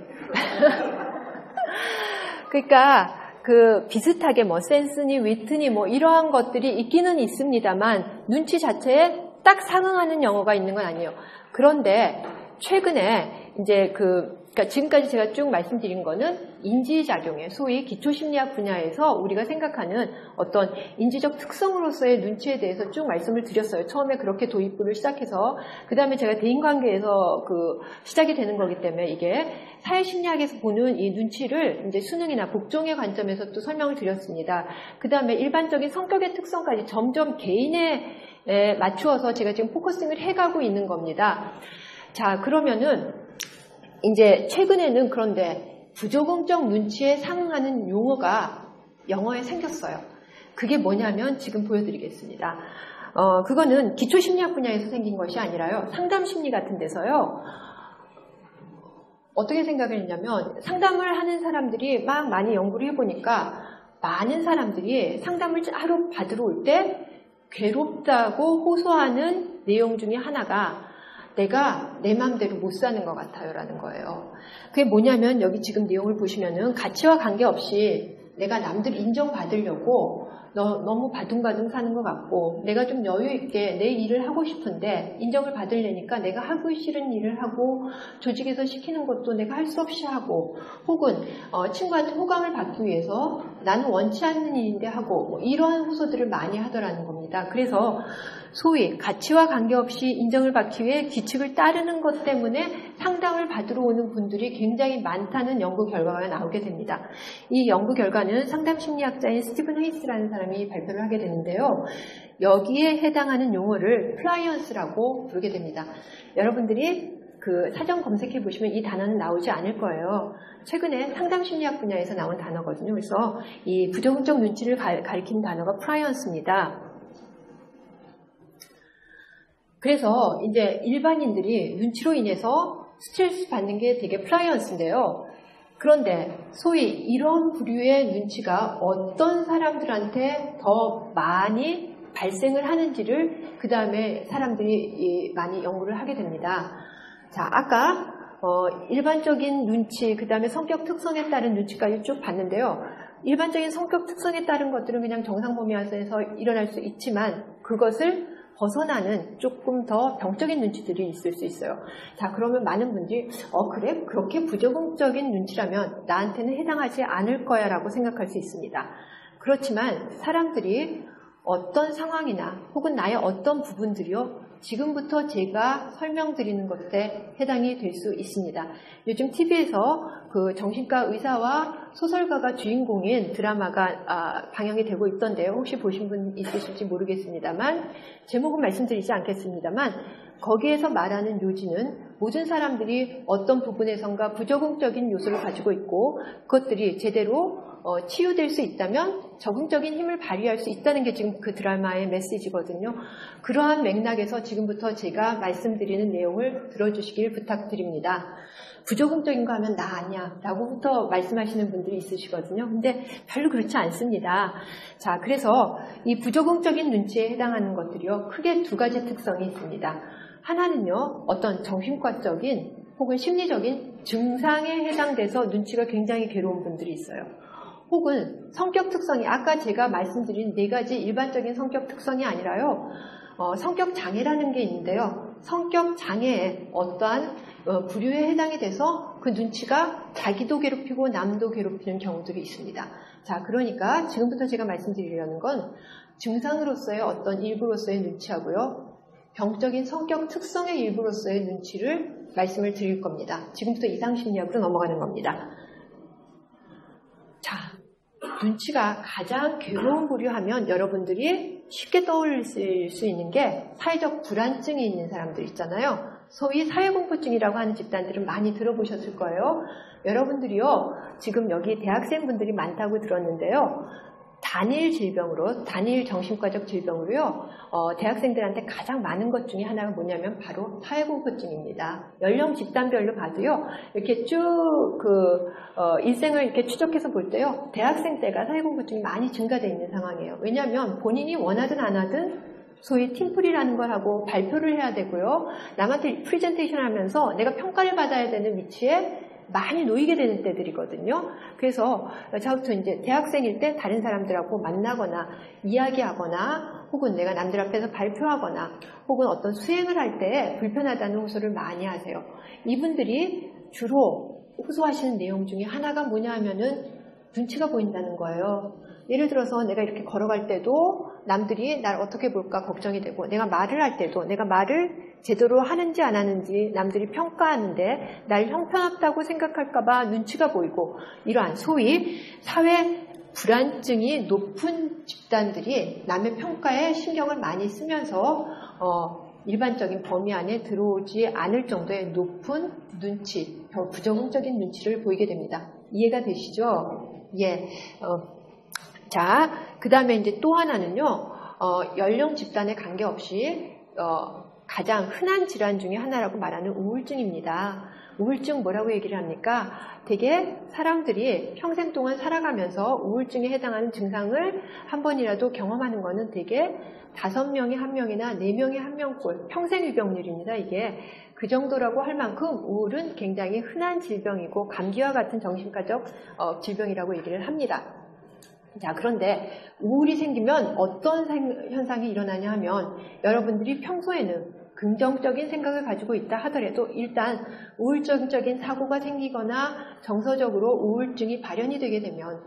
그러니까, 비슷하게 센스니, 위트니, 이러한 것들이 있기는 있습니다만, 눈치 자체에 딱 상응하는 영어가 있는 건 아니에요. 그런데, 최근에, 이제 그러니까 지금까지 제가 쭉 말씀드린 거는 인지작용에 소위 기초심리학 분야에서 우리가 생각하는 어떤 인지적 특성으로서의 눈치에 대해서 쭉 말씀을 드렸어요. 처음에 그렇게 도입부를 시작해서 그 다음에 제가 대인관계에서 시작이 되는 거기 때문에 이게 사회심리학에서 보는 이 눈치를 이제 수능이나 복종의 관점에서 또 설명을 드렸습니다. 그 다음에 일반적인 성격의 특성까지 점점 개인에 맞추어서 제가 지금 포커싱을 해가고 있는 겁니다. 자, 그러면은 이제 최근에는 그런데 부적응적 눈치에 상응하는 용어가 영어에 생겼어요. 그게 뭐냐면 지금 보여드리겠습니다. 그거는 기초심리학 분야에서 생긴 것이 아니라요. 상담심리 같은 데서요. 어떻게 생각을 했냐면 상담을 하는 사람들이 막 많이 연구를 해보니까 많은 사람들이 상담을 하러 받으러 올 때 괴롭다고 호소하는 내용 중에 하나가 내가 내 마음대로 못 사는 것 같아요 라는 거예요. 그게 뭐냐면 여기 지금 내용을 보시면은 가치와 관계없이 내가 남들 인정받으려고 너무 바둥바둥 사는 것 같고 내가 좀 여유 있게 내 일을 하고 싶은데 인정을 받으려니까 내가 하기 싫은 일을 하고 조직에서 시키는 것도 내가 할 수 없이 하고 혹은 친구한테 호감을 받기 위해서 나는 원치 않는 일인데 하고 이러한 호소들을 많이 하더라는 겁니다. 그래서 소위 가치와 관계없이 인정을 받기 위해 규칙을 따르는 것 때문에 상담을 받으러 오는 분들이 굉장히 많다는 연구 결과가 나오게 됩니다. 이 연구 결과는 상담심리학자인 스티븐 헤이스라는 사람이 발표를 하게 되는데요. 여기에 해당하는 용어를 플라이언스라고 부르게 됩니다. 여러분들이 사전 검색해 보시면 이 단어는 나오지 않을 거예요. 최근에 상담심리학 분야에서 나온 단어거든요. 그래서 이 부적응적 눈치를 가리킨 단어가 플라이언스입니다. 그래서 이제 일반인들이 눈치로 인해서 스트레스 받는 게 되게 플라이언스인데요. 그런데 소위 이런 부류의 눈치가 어떤 사람들한테 더 많이 발생을 하는지를 그 다음에 사람들이 많이 연구를 하게 됩니다. 자, 아까 일반적인 눈치, 그 다음에 성격 특성에 따른 눈치까지 쭉 봤는데요. 일반적인 성격 특성에 따른 것들은 그냥 정상 범위 안에서 일어날 수 있지만 그것을 벗어나는 조금 더 병적인 눈치들이 있을 수 있어요. 자, 그러면 많은 분들이 그래? 그렇게 부적응적인 눈치라면 나한테는 해당하지 않을 거야 라고 생각할 수 있습니다. 그렇지만 사람들이 어떤 상황이나 혹은 나의 어떤 부분들이요, 지금부터 제가 설명드리는 것에 해당이 될 수 있습니다. 요즘 TV에서 그 정신과 의사와 소설가가 주인공인 드라마가 방영이 되고 있던데요. 혹시 보신 분 있으실지 모르겠습니다만, 제목은 말씀드리지 않겠습니다만, 거기에서 말하는 요지는 모든 사람들이 어떤 부분에선가 부적응적인 요소를 가지고 있고, 그것들이 제대로 치유될 수 있다면 적응적인 힘을 발휘할 수 있다는 게 지금 그 드라마의 메시지거든요. 그러한 맥락에서 지금부터 제가 말씀드리는 내용을 들어주시길 부탁드립니다. 부적응적인 거 하면 나 아니야 라고부터 말씀하시는 분들이 있으시거든요. 근데 별로 그렇지 않습니다. 자, 그래서 이 부적응적인 눈치에 해당하는 것들이요, 크게 두 가지 특성이 있습니다. 하나는요, 어떤 정신과적인 혹은 심리적인 증상에 해당돼서 눈치가 굉장히 괴로운 분들이 있어요. 혹은 성격 특성이, 아까 제가 말씀드린 네 가지 일반적인 성격 특성이 아니라요, 성격 장애라는 게 있는데요. 성격 장애에 어떠한 부류에 해당이 돼서 그 눈치가 자기도 괴롭히고 남도 괴롭히는 경우들이 있습니다. 자, 그러니까 지금부터 제가 말씀드리려는 건 증상으로서의 어떤 일부로서의 눈치하고요, 병적인 성격 특성의 일부로서의 눈치를 말씀을 드릴 겁니다. 지금부터 이상심리학으로 넘어가는 겁니다. 자, 눈치가 가장 괴로운 부류하면 여러분들이 쉽게 떠올릴 수 있는 게 사회적 불안증이 있는 사람들 있잖아요. 소위 사회공포증이라고 하는 집단들은 많이 들어보셨을 거예요. 여러분들이요, 지금 여기 대학생분들이 많다고 들었는데요. 단일 정신과적 질병으로요, 대학생들한테 가장 많은 것 중에 하나가 뭐냐면 바로 사회공포증입니다. 연령 집단별로 봐도요, 이렇게 쭉 일생을 이렇게 추적해서 볼 때요, 대학생 때가 사회공포증이 많이 증가되어 있는 상황이에요. 왜냐하면 본인이 원하든 안 하든 소위 팀플이라는 걸 하고 발표를 해야 되고요, 남한테 프레젠테이션을 하면서 내가 평가를 받아야 되는 위치에 많이 놓이게 되는 때들이거든요. 그래서 저부터 이제 대학생일 때 다른 사람들하고 만나거나 이야기하거나 혹은 내가 남들 앞에서 발표하거나 혹은 어떤 수행을 할 때 불편하다는 호소를 많이 하세요. 이분들이 주로 호소하시는 내용 중에 하나가 뭐냐 하면은 눈치가 보인다는 거예요. 예를 들어서 내가 이렇게 걸어갈 때도 남들이 날 어떻게 볼까 걱정이 되고, 내가 말을 할 때도 내가 말을 제대로 하는지 안 하는지 남들이 평가하는데 날 형편없다고 생각할까봐 눈치가 보이고, 이러한 소위 사회 불안증이 높은 집단들이 남의 평가에 신경을 많이 쓰면서 일반적인 범위 안에 들어오지 않을 정도의 높은 눈치, 부정적인 눈치를 보이게 됩니다. 이해가 되시죠? 예. 자, 그 다음에 이제 또 하나는요, 연령 집단에 관계없이 가장 흔한 질환 중에 하나라고 말하는 우울증입니다. 우울증 뭐라고 얘기를 합니까? 되게 사람들이 평생 동안 살아가면서 우울증에 해당하는 증상을 한 번이라도 경험하는 거는 되게 5명에 1명이나 4명에 1명꼴, 평생 유병률입니다. 이게 그 정도라고 할 만큼 우울은 굉장히 흔한 질병이고 감기와 같은 정신과적 질병이라고 얘기를 합니다. 자, 그런데 우울이 생기면 어떤 현상이 일어나냐 하면, 여러분들이 평소에는 긍정적인 생각을 가지고 있다 하더라도 일단 우울증적인 사고가 생기거나 정서적으로 우울증이 발현이 되게 되면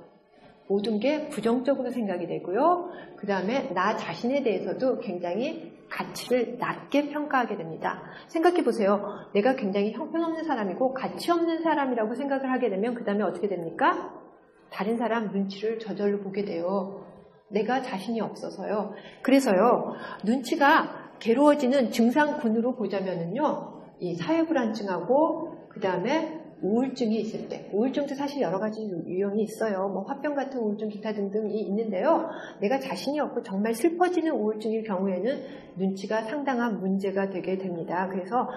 모든 게 부정적으로 생각이 되고요. 그 다음에 나 자신에 대해서도 굉장히 가치를 낮게 평가하게 됩니다. 생각해 보세요. 내가 굉장히 형편없는 사람이고 가치 없는 사람이라고 생각을 하게 되면 그 다음에 어떻게 됩니까? 다른 사람 눈치를 저절로 보게 돼요. 내가 자신이 없어서요. 그래서요, 눈치가 괴로워지는 증상군으로 보자면은요, 이 사회불안증하고 그 다음에 우울증이 있을 때, 우울증도 사실 여러 가지 유형이 있어요. 뭐 화병 같은 우울증, 기타 등등이 있는데요. 내가 자신이 없고 정말 슬퍼지는 우울증일 경우에는 눈치가 상당한 문제가 되게 됩니다. 그래서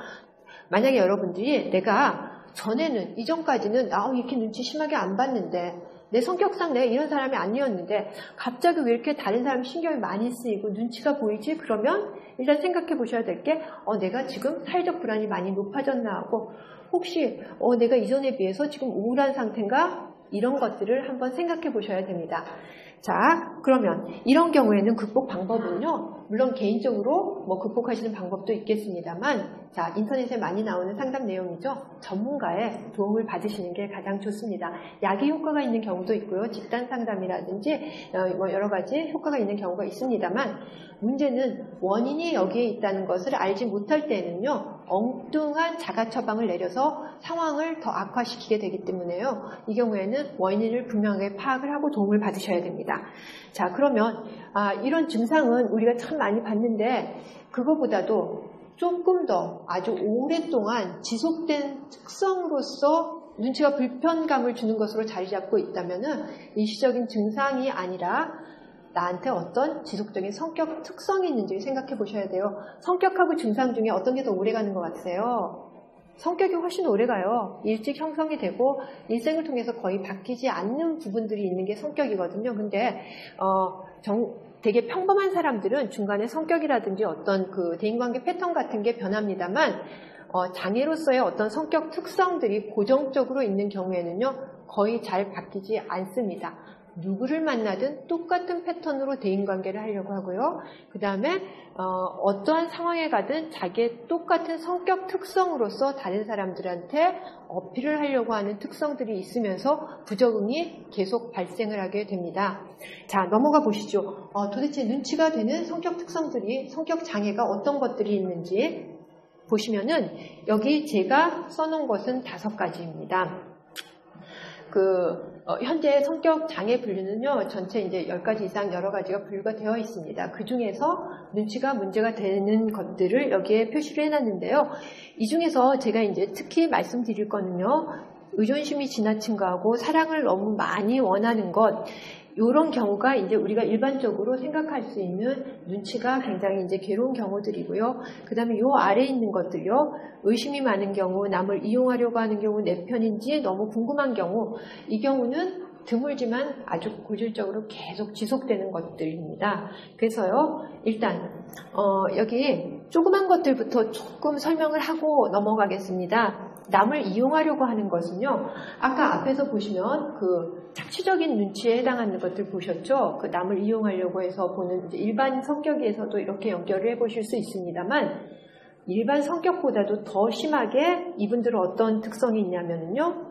만약에 여러분들이 내가 전에는 이전까지는 이렇게 눈치 심하게 안 봤는데, 내 성격상 내가 이런 사람이 아니었는데 갑자기 왜 이렇게 다른 사람 신경이 많이 쓰이고 눈치가 보이지? 그러면 일단 생각해 보셔야 될 게, 내가 지금 사회적 불안이 많이 높아졌나 하고, 혹시 내가 이전에 비해서 지금 우울한 상태인가? 이런 것들을 한번 생각해 보셔야 됩니다. 자, 그러면 이런 경우에는 극복 방법은요, 물론 개인적으로 뭐 극복하시는 방법도 있겠습니다만, 자, 인터넷에 많이 나오는 상담 내용이죠. 전문가의 도움을 받으시는 게 가장 좋습니다. 약이 효과가 있는 경우도 있고요. 집단 상담이라든지 뭐 여러 가지 효과가 있는 경우가 있습니다만, 문제는 원인이 여기에 있다는 것을 알지 못할 때는요, 엉뚱한 자가 처방을 내려서 상황을 더 악화시키게 되기 때문에요. 이 경우에는 원인을 분명하게 파악을 하고 도움을 받으셔야 됩니다. 자, 그러면 이런 증상은 우리가 참 많이 봤는데, 그거보다도 조금 더 아주 오랫동안 지속된 특성으로서 눈치가 불편감을 주는 것으로 자리 잡고 있다면은 일시적인 증상이 아니라 나한테 어떤 지속적인 성격 특성이 있는지 생각해 보셔야 돼요. 성격하고 증상 중에 어떤 게 더 오래 가는 것 같으세요? 성격이 훨씬 오래 가요. 일찍 형성이 되고 일생을 통해서 거의 바뀌지 않는 부분들이 있는 게 성격이거든요. 근데 되게 평범한 사람들은 중간에 성격이라든지 어떤 그 대인관계 패턴 같은 게 변합니다만, 장애로서의 어떤 성격 특성들이 고정적으로 있는 경우에는요, 거의 잘 바뀌지 않습니다. 누구를 만나든 똑같은 패턴으로 대인관계를 하려고 하고요. 그 다음에 어떠한 상황에 가든 자기의 똑같은 성격 특성으로서 다른 사람들한테 어필을 하려고 하는 특성들이 있으면서 부적응이 계속 발생을 하게 됩니다. 자, 넘어가 보시죠. 도대체 눈치가 되는 성격 특성들이, 성격 장애가 어떤 것들이 있는지 보시면은 여기 제가 써놓은 것은 5가지입니다. 현재 성격 장애 분류는요, 전체 이제 10가지 이상 여러 가지가 분류가 되어 있습니다. 그 중에서 눈치가 문제가 되는 것들을 여기에 표시를 해놨는데요. 이 중에서 제가 이제 특히 말씀드릴 거는요, 의존심이 지나친 거하고 사랑을 너무 많이 원하는 것, 이런 경우가 이제 우리가 일반적으로 생각할 수 있는 눈치가 굉장히 이제 괴로운 경우들이고요. 그 다음에 요 아래에 있는 것들요. 의심이 많은 경우, 남을 이용하려고 하는 경우, 내 편인지 너무 궁금한 경우, 이 경우는 드물지만 아주 고질적으로 계속 지속되는 것들입니다. 그래서요, 일단 여기 조그만 것들부터 조금 설명을 하고 넘어가겠습니다. 남을 이용하려고 하는 것은요, 아까 앞에서 보시면 그 착취적인 눈치에 해당하는 것들 보셨죠? 그 남을 이용하려고 해서 보는 이제 일반 성격에서도 이렇게 연결을 해보실 수 있습니다만, 일반 성격보다도 더 심하게 이분들은 어떤 특성이 있냐면요,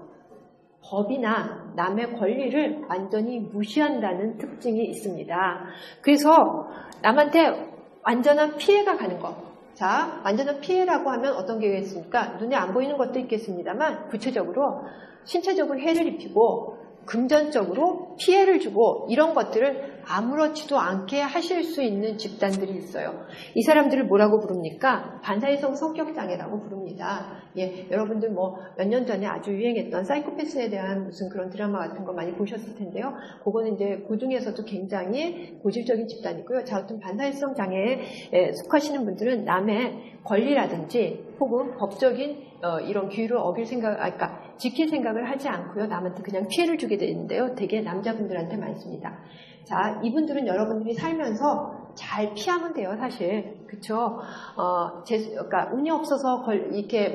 법이나 남의 권리를 완전히 무시한다는 특징이 있습니다. 그래서 남한테 완전한 피해가 가는 것. 자, 완전한 피해라고 하면 어떤 게 있습니까? 눈에 안 보이는 것도 있겠습니다만, 구체적으로 신체적으로 해를 입히고 금전적으로 피해를 주고 이런 것들을 아무렇지도 않게 하실 수 있는 집단들이 있어요. 이 사람들을 뭐라고 부릅니까? 반사이성 성격장애라고 부릅니다. 예, 여러분들 뭐 몇 년 전에 아주 유행했던 사이코패스에 대한 무슨 그런 드라마 같은 거 많이 보셨을 텐데요. 그거는 이제 그 중에서도 굉장히 고질적인 집단이고요. 자, 어떤 반사이성 장애에 속하시는 분들은 남의 권리라든지 혹은 법적인 이런 규율을 어길 그러니까 지킬 생각을 하지 않고요. 남한테 그냥 피해를 주게 되는데요. 되게 남자분들한테 많습니다. 자, 이분들은 여러분들이 살면서 잘 피하면 돼요, 사실. 그쵸? 그러니까 운이 없어서 이렇게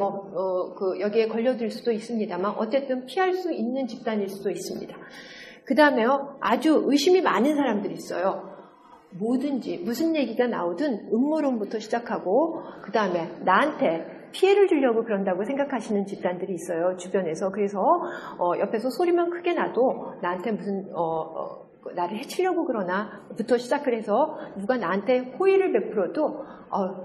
여기에 걸려들 수도 있습니다만, 어쨌든 피할 수 있는 집단일 수도 있습니다. 그 다음에요, 아주 의심이 많은 사람들이 있어요. 뭐든지, 무슨 얘기가 나오든 음모론부터 시작하고, 그 다음에 나한테 피해를 주려고 그런다고 생각하시는 집단들이 있어요, 주변에서. 그래서 옆에서 소리만 크게 나도 나한테 무슨 나를 해치려고 그러나부터 시작을 해서 누가 나한테 호의를 베풀어도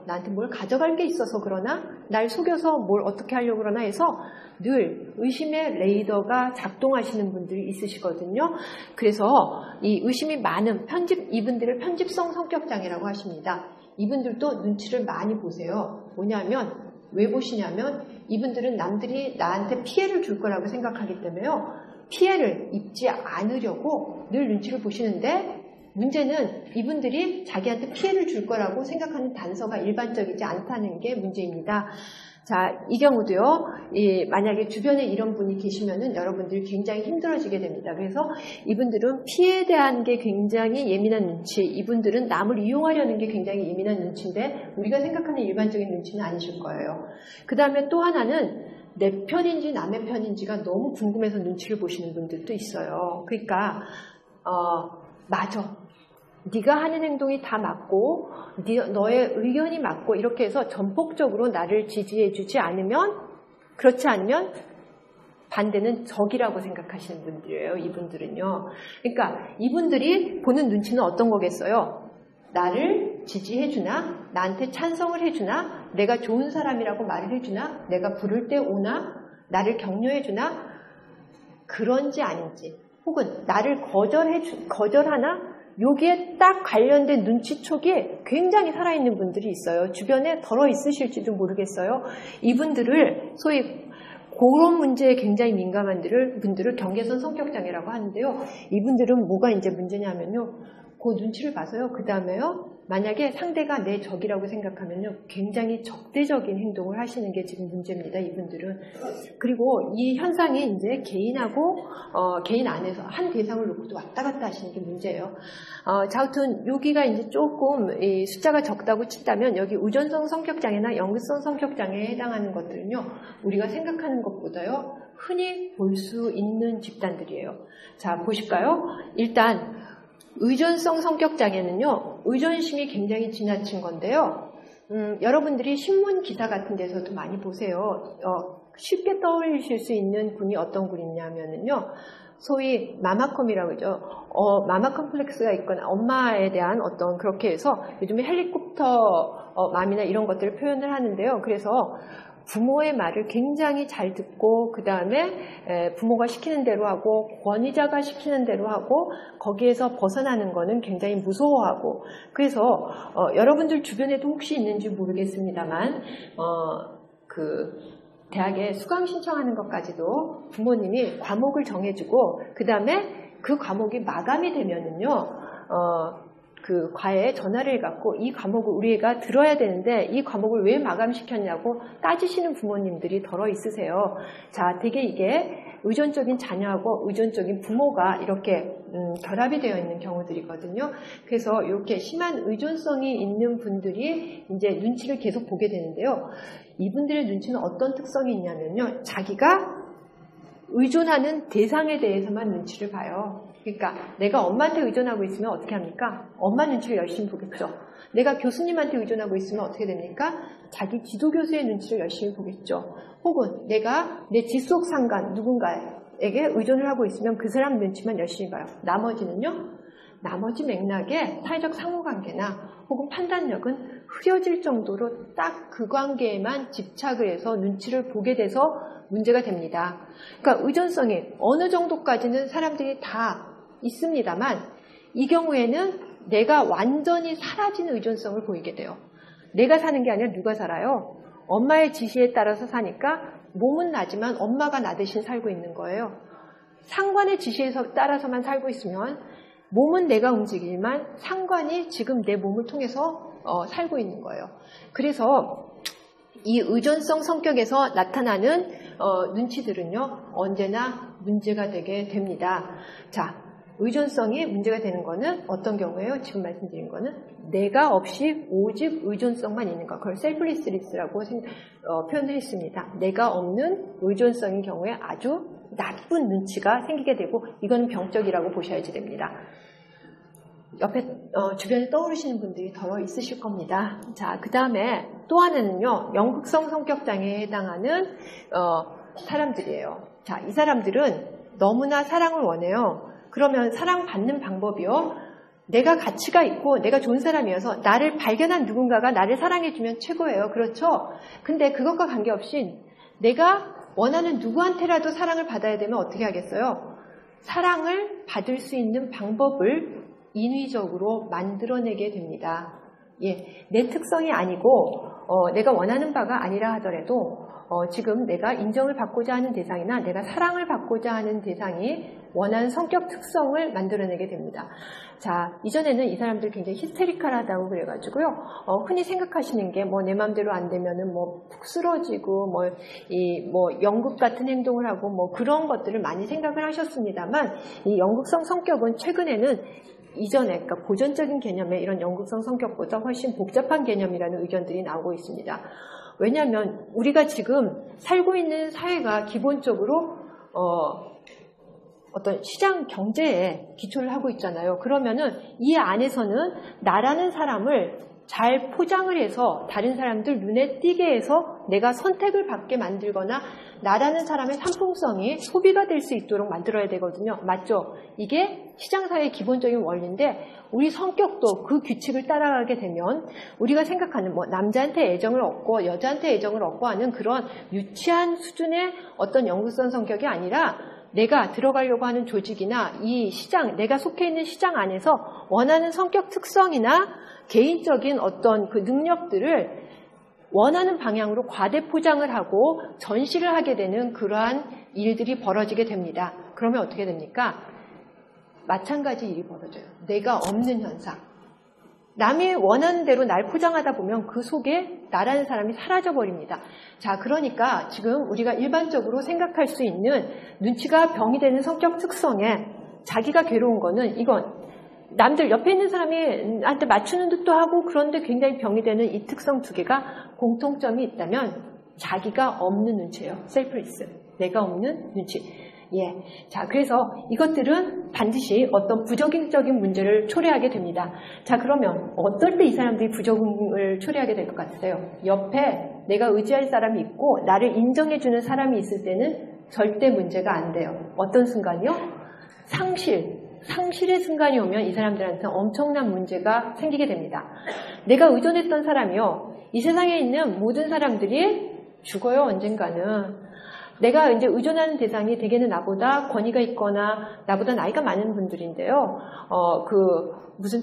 나한테 뭘 가져갈 게 있어서 그러나, 날 속여서 뭘 어떻게 하려고 그러나 해서 늘 의심의 레이더가 작동하시는 분들이 있으시거든요. 그래서 이 의심이 많은 이분들을 편집성 성격장애라고 하십니다. 이분들도 눈치를 많이 보세요. 뭐냐면, 왜 보시냐면 이분들은 남들이 나한테 피해를 줄 거라고 생각하기 때문에요. 피해를 입지 않으려고 늘 눈치를 보시는데, 문제는 이분들이 자기한테 피해를 줄 거라고 생각하는 단서가 일반적이지 않다는 게 문제입니다. 자, 이 경우도요, 만약에 주변에 이런 분이 계시면은 여러분들이 굉장히 힘들어지게 됩니다. 그래서 이분들은 피해에 대한 게 굉장히 예민한 눈치, 이분들은 남을 이용하려는 게 굉장히 예민한 눈치인데, 우리가 생각하는 일반적인 눈치는 아니실 거예요. 그 다음에 또 하나는 내 편인지 남의 편인지가 너무 궁금해서 눈치를 보시는 분들도 있어요. 그러니까 맞아. 네가 하는 행동이 다 맞고 너의 의견이 맞고 이렇게 해서 전폭적으로 나를 지지해주지 않으면, 그렇지 않으면 반대는 적이라고 생각하시는 분들이에요. 이분들은요. 그러니까 이분들이 보는 눈치는 어떤 거겠어요? 나를 지지해주나? 나한테 찬성을 해주나? 내가 좋은 사람이라고 말을 해주나? 내가 부를 때 오나? 나를 격려해주나? 그런지 아닌지, 혹은 나를 거절하나? 여기에 딱 관련된 눈치촉이 굉장히 살아있는 분들이 있어요. 주변에 덜어 있으실지도 모르겠어요. 이분들을 소위 그런 문제에 굉장히 민감한 분들을 경계선 성격장애라고 하는데요. 이분들은 뭐가 이제 문제냐면요. 그 눈치를 봐서요. 그 다음에요. 만약에 상대가 내 적이라고 생각하면요. 굉장히 적대적인 행동을 하시는 게 지금 문제입니다. 이분들은. 그리고 이 현상이 이제 개인 안에서 한 대상을 놓고도 왔다 갔다 하시는 게 문제예요. 자, 아무튼 여기가 이제 조금 이 숫자가 적다고 친다면 여기 의존성 성격장애나 연극성 성격장애에 해당하는 것들은요. 우리가 생각하는 것보다요. 흔히 볼 수 있는 집단들이에요. 자, 보실까요? 일단 의존성 성격장애는요. 의존심이 굉장히 지나친 건데요. 여러분들이 신문 기사 같은 데서도 많이 보세요. 쉽게 떠올리실 수 있는 군이 어떤 군이냐면요. 소위 마마컴이라고 하죠. 마마 컴플렉스가 있거나 엄마에 대한 어떤, 그렇게 해서 요즘에 헬리콥터 맘이나 이런 것들을 표현을 하는데요. 그래서 부모의 말을 굉장히 잘 듣고 그 다음에 부모가 시키는 대로 하고 권위자가 시키는 대로 하고 거기에서 벗어나는 거는 굉장히 무서워하고, 그래서 여러분들 주변에도 혹시 있는지 모르겠습니다만 대학에 수강 신청하는 것까지도 부모님이 과목을 정해주고 그 다음에 그 과목이 마감이 되면은요 그 과외에 전화를 해갖고 이 과목을 우리 애가 들어야 되는데 이 과목을 왜 마감시켰냐고 따지시는 부모님들이 덜어 있으세요. 자, 되게 이게 의존적인 자녀하고 의존적인 부모가 이렇게 결합이 되어 있는 경우들이거든요. 그래서 이렇게 심한 의존성이 있는 분들이 이제 눈치를 계속 보게 되는데요. 이분들의 눈치는 어떤 특성이 있냐면요. 자기가 의존하는 대상에 대해서만 눈치를 봐요. 그러니까 내가 엄마한테 의존하고 있으면 어떻게 합니까? 엄마 눈치를 열심히 보겠죠. 내가 교수님한테 의존하고 있으면 어떻게 됩니까? 자기 지도교수의 눈치를 열심히 보겠죠. 혹은 내가 내 직속 상관 누군가에게 의존을 하고 있으면 그 사람 눈치만 열심히 봐요. 나머지는요? 나머지 맥락에 사회적 상호관계나 혹은 판단력은 흐려질 정도로 딱 그 관계에만 집착을 해서 눈치를 보게 돼서 문제가 됩니다. 그러니까 의존성이 어느 정도까지는 사람들이 다 있습니다만 이 경우에는 내가 완전히 사라진 의존성을 보이게 돼요. 내가 사는 게 아니라 누가 살아요? 엄마의 지시에 따라서 사니까 몸은 나지만 엄마가 나 대신 살고 있는 거예요. 상관의 지시에 따라서만 살고 있으면 몸은 내가 움직이지만 상관이 지금 내 몸을 통해서 살고 있는 거예요. 그래서 이 의존성 성격에서 나타나는 눈치들은요, 언제나 문제가 되게 됩니다. 자, 의존성이 문제가 되는 거는 어떤 경우예요? 지금 말씀드린 거는 내가 없이 오직 의존성만 있는 거. 그걸 셀프리스리스라고 표현을 했습니다. 내가 없는 의존성인 경우에 아주 나쁜 눈치가 생기게 되고 이건 병적이라고 보셔야지 됩니다. 옆에 주변에 떠오르시는 분들이 더 있으실 겁니다. 자, 그 다음에 또 하나는요, 연극성 성격장애에 해당하는 사람들이에요. 자, 이 사람들은 너무나 사랑을 원해요. 그러면 사랑받는 방법이요, 내가 가치가 있고 내가 좋은 사람이어서 나를 발견한 누군가가 나를 사랑해주면 최고예요. 그렇죠? 근데 그것과 관계없이 내가 원하는 누구한테라도 사랑을 받아야 되면 어떻게 하겠어요? 사랑을 받을 수 있는 방법을 인위적으로 만들어내게 됩니다. 예, 내 특성이 아니고 내가 원하는 바가 아니라 하더라도 지금 내가 인정을 받고자 하는 대상이나 내가 사랑을 받고자 하는 대상이 원하는 성격 특성을 만들어내게 됩니다. 자, 이전에는 이 사람들 굉장히 히스테리컬하다고 그래가지고요. 흔히 생각하시는 게 내 맘대로 안 되면은 푹 쓰러지고 연극 같은 행동을 하고 그런 것들을 많이 생각을 하셨습니다만, 이 연극성 성격은 최근에는 이전에, 그러니까 고전적인 개념의 이런 연극성 성격보다 훨씬 복잡한 개념이라는 의견들이 나오고 있습니다. 왜냐하면 우리가 지금 살고 있는 사회가 기본적으로 어떤 시장 경제에 기초를 하고 있잖아요. 그러면은 이 안에서는 나라는 사람을 잘 포장을 해서 다른 사람들 눈에 띄게 해서 내가 선택을 받게 만들거나 나라는 사람의 상품성이 소비가 될 수 있도록 만들어야 되거든요. 맞죠? 이게 시장사회의 기본적인 원리인데 우리 성격도 그 규칙을 따라가게 되면 우리가 생각하는 남자한테 애정을 얻고 여자한테 애정을 얻고 하는 그런 유치한 수준의 어떤 연구성 성격이 아니라 내가 들어가려고 하는 조직이나 이 시장, 내가 속해 있는 시장 안에서 원하는 성격 특성이나 개인적인 어떤 그 능력들을 원하는 방향으로 과대 포장을 하고 전시를 하게 되는 그러한 일들이 벌어지게 됩니다. 그러면 어떻게 됩니까? 마찬가지 일이 벌어져요. 내가 없는 현상. 남이 원하는 대로 날 포장하다 보면 그 속에 나라는 사람이 사라져버립니다. 자, 그러니까 지금 우리가 일반적으로 생각할 수 있는 눈치가 병이 되는 성격 특성에 자기가 괴로운 거는 이건 남들 옆에 있는 사람이 나한테 맞추는 듯도 하고 그런데 굉장히 병이 되는 이 특성 두 개가 공통점이 있다면 자기가 없는 눈치예요. 셀프리스. 내가 없는 눈치. 예. 자, 그래서 이것들은 반드시 어떤 부적응적인 문제를 초래하게 됩니다. 자, 그러면 어떨 때 이 사람들이 부적응을 초래하게 될 것 같으세요? 옆에 내가 의지할 사람이 있고 나를 인정해주는 사람이 있을 때는 절대 문제가 안 돼요. 어떤 순간이요? 상실의 순간이 오면 이 사람들한테는 엄청난 문제가 생기게 됩니다. 내가 의존했던 사람이요. 이 세상에 있는 모든 사람들이 죽어요, 언젠가는. 내가 이제 의존하는 대상이 대개는 나보다 권위가 있거나 나보다 나이가 많은 분들인데요. 무슨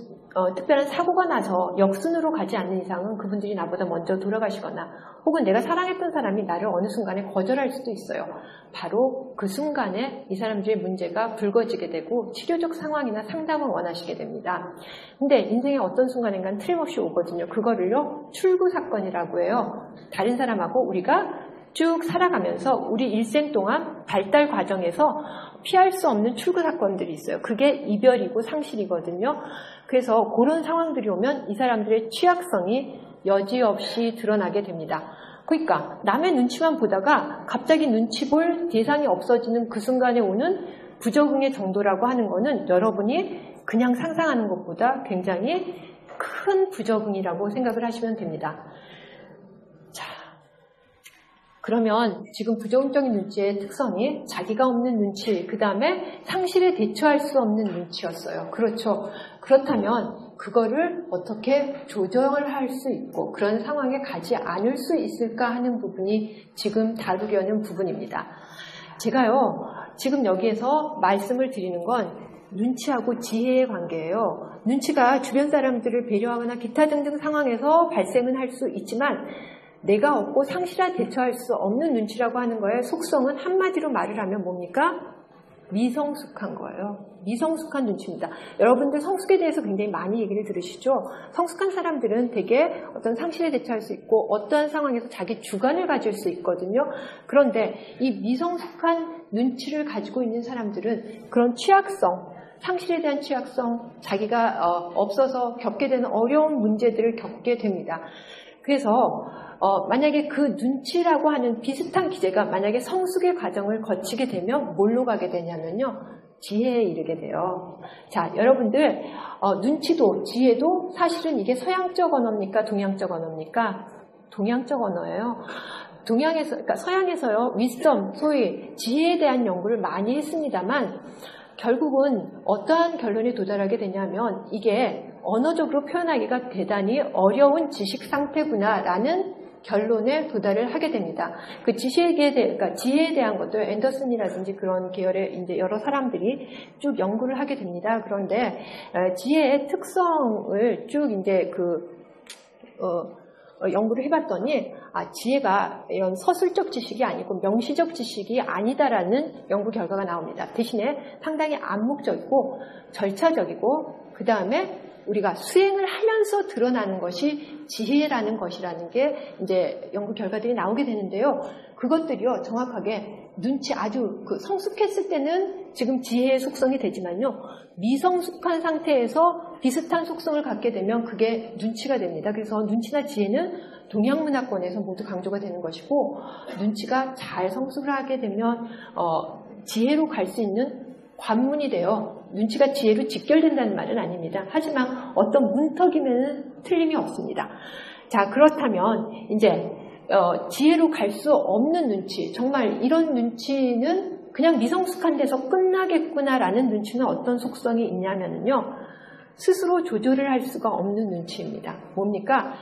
특별한 사고가 나서 역순으로 가지 않는 이상은 그분들이 나보다 먼저 돌아가시거나 혹은 내가 사랑했던 사람이 나를 어느 순간에 거절할 수도 있어요. 바로 그 순간에 이 사람들의 문제가 불거지게 되고 치료적 상황이나 상담을 원하시게 됩니다. 근데 인생의 어떤 순간인가는 틀림없이 오거든요. 그거를요, 출구 사건이라고 해요. 다른 사람하고 우리가 쭉 살아가면서 우리 일생 동안 발달 과정에서 피할 수 없는 출구 사건들이 있어요. 그게 이별이고 상실이거든요. 그래서 그런 상황들이 오면 이 사람들의 취약성이 여지없이 드러나게 됩니다. 그러니까 남의 눈치만 보다가 갑자기 눈치 볼 대상이 없어지는 그 순간에 오는 부적응의 정도라고 하는 거는 여러분이 그냥 상상하는 것보다 굉장히 큰 부적응이라고 생각을 하시면 됩니다. 그러면 지금 부적응적인 눈치의 특성이 자기가 없는 눈치, 그 다음에 상실에 대처할 수 없는 눈치였어요. 그렇죠. 그렇다면 그거를 어떻게 조정을 할 수 있고 그런 상황에 가지 않을 수 있을까 하는 부분이 지금 다루려는 부분입니다. 제가요, 지금 여기에서 말씀을 드리는 건 눈치하고 지혜의 관계예요. 눈치가 주변 사람들을 배려하거나 기타 등등 상황에서 발생은 할 수 있지만 내가 없고 상실에 대처할 수 없는 눈치라고 하는 거에 속성은 한마디로 말을 하면 뭡니까? 미성숙한 거예요. 미성숙한 눈치입니다. 여러분들 성숙에 대해서 굉장히 많이 얘기를 들으시죠? 성숙한 사람들은 되게 어떤 상실에 대처할 수 있고 어떠한 상황에서 자기 주관을 가질 수 있거든요. 그런데 이 미성숙한 눈치를 가지고 있는 사람들은 그런 취약성, 상실에 대한 취약성, 자기가 없어서 겪게 되는 어려운 문제들을 겪게 됩니다. 그래서 만약에 그 눈치라고 하는 비슷한 기제가 만약에 성숙의 과정을 거치게 되면 뭘로 가게 되냐면요. 지혜에 이르게 돼요. 자, 여러분들 눈치도 지혜도 사실은 이게 서양적 언어입니까? 동양적 언어입니까? 동양적 언어예요. 그러니까 서양에서요. 위스덤, 소위 지혜에 대한 연구를 많이 했습니다만 결국은 어떠한 결론에 도달하게 되냐면 이게 언어적으로 표현하기가 대단히 어려운 지식 상태구나라는 결론에 도달을 하게 됩니다. 그 그러니까 지혜에 대한 것도 앤더슨이라든지 그런 계열의 이제 여러 사람들이 쭉 연구를 하게 됩니다. 그런데 지혜의 특성을 쭉 이제 연구를 해봤더니 지혜가 이런 서술적 지식이 아니고 명시적 지식이 아니다라는 연구 결과가 나옵니다. 대신에 상당히 암묵적이고 절차적이고 그 다음에 우리가 수행을 하면서 드러나는 것이 지혜라는 것이라는 게 이제 연구 결과들이 나오게 되는데요. 그것들이요 정확하게 눈치 아주 성숙했을 때는 지금 지혜의 속성이 되지만요. 미성숙한 상태에서 비슷한 속성을 갖게 되면 그게 눈치가 됩니다. 그래서 눈치나 지혜는 동양 문화권에서 모두 강조가 되는 것이고, 눈치가 잘 성숙을 하게 되면 지혜로 갈 수 있는 관문이 돼요. 눈치가 지혜로 직결된다는 말은 아닙니다. 하지만 어떤 문턱이면 틀림이 없습니다. 자, 그렇다면 이제 지혜로 갈 수 없는 눈치, 정말 이런 눈치는 그냥 미성숙한 데서 끝나겠구나라는 눈치는 어떤 속성이 있냐면요, 스스로 조절을 할 수가 없는 눈치입니다. 뭡니까?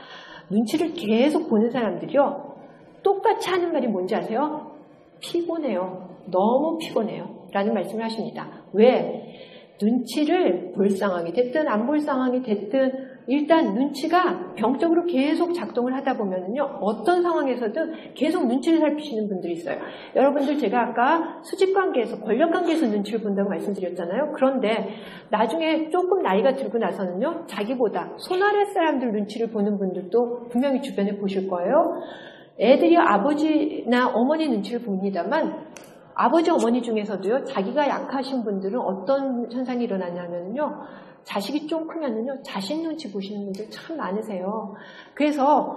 눈치를 계속 보는 사람들이요, 똑같이 하는 말이 뭔지 아세요? 피곤해요. 너무 피곤해요. 라는 말씀을 하십니다. 왜? 눈치를 볼 상황이 됐든 안 볼 상황이 됐든 일단 눈치가 병적으로 계속 작동을 하다 보면은요, 어떤 상황에서든 계속 눈치를 살피시는 분들이 있어요. 여러분들, 제가 아까 수직관계에서, 권력관계에서 눈치를 본다고 말씀드렸잖아요. 그런데 나중에 조금 나이가 들고 나서는요, 자기보다 손 아래 사람들 눈치를 보는 분들도 분명히 주변에 보실 거예요. 애들이 아버지나 어머니 눈치를 봅니다만, 아버지, 어머니 중에서도요, 자기가 약하신 분들은 어떤 현상이 일어나냐면요, 자식이 좀 크면은요, 자식 눈치 보시는 분들 참 많으세요. 그래서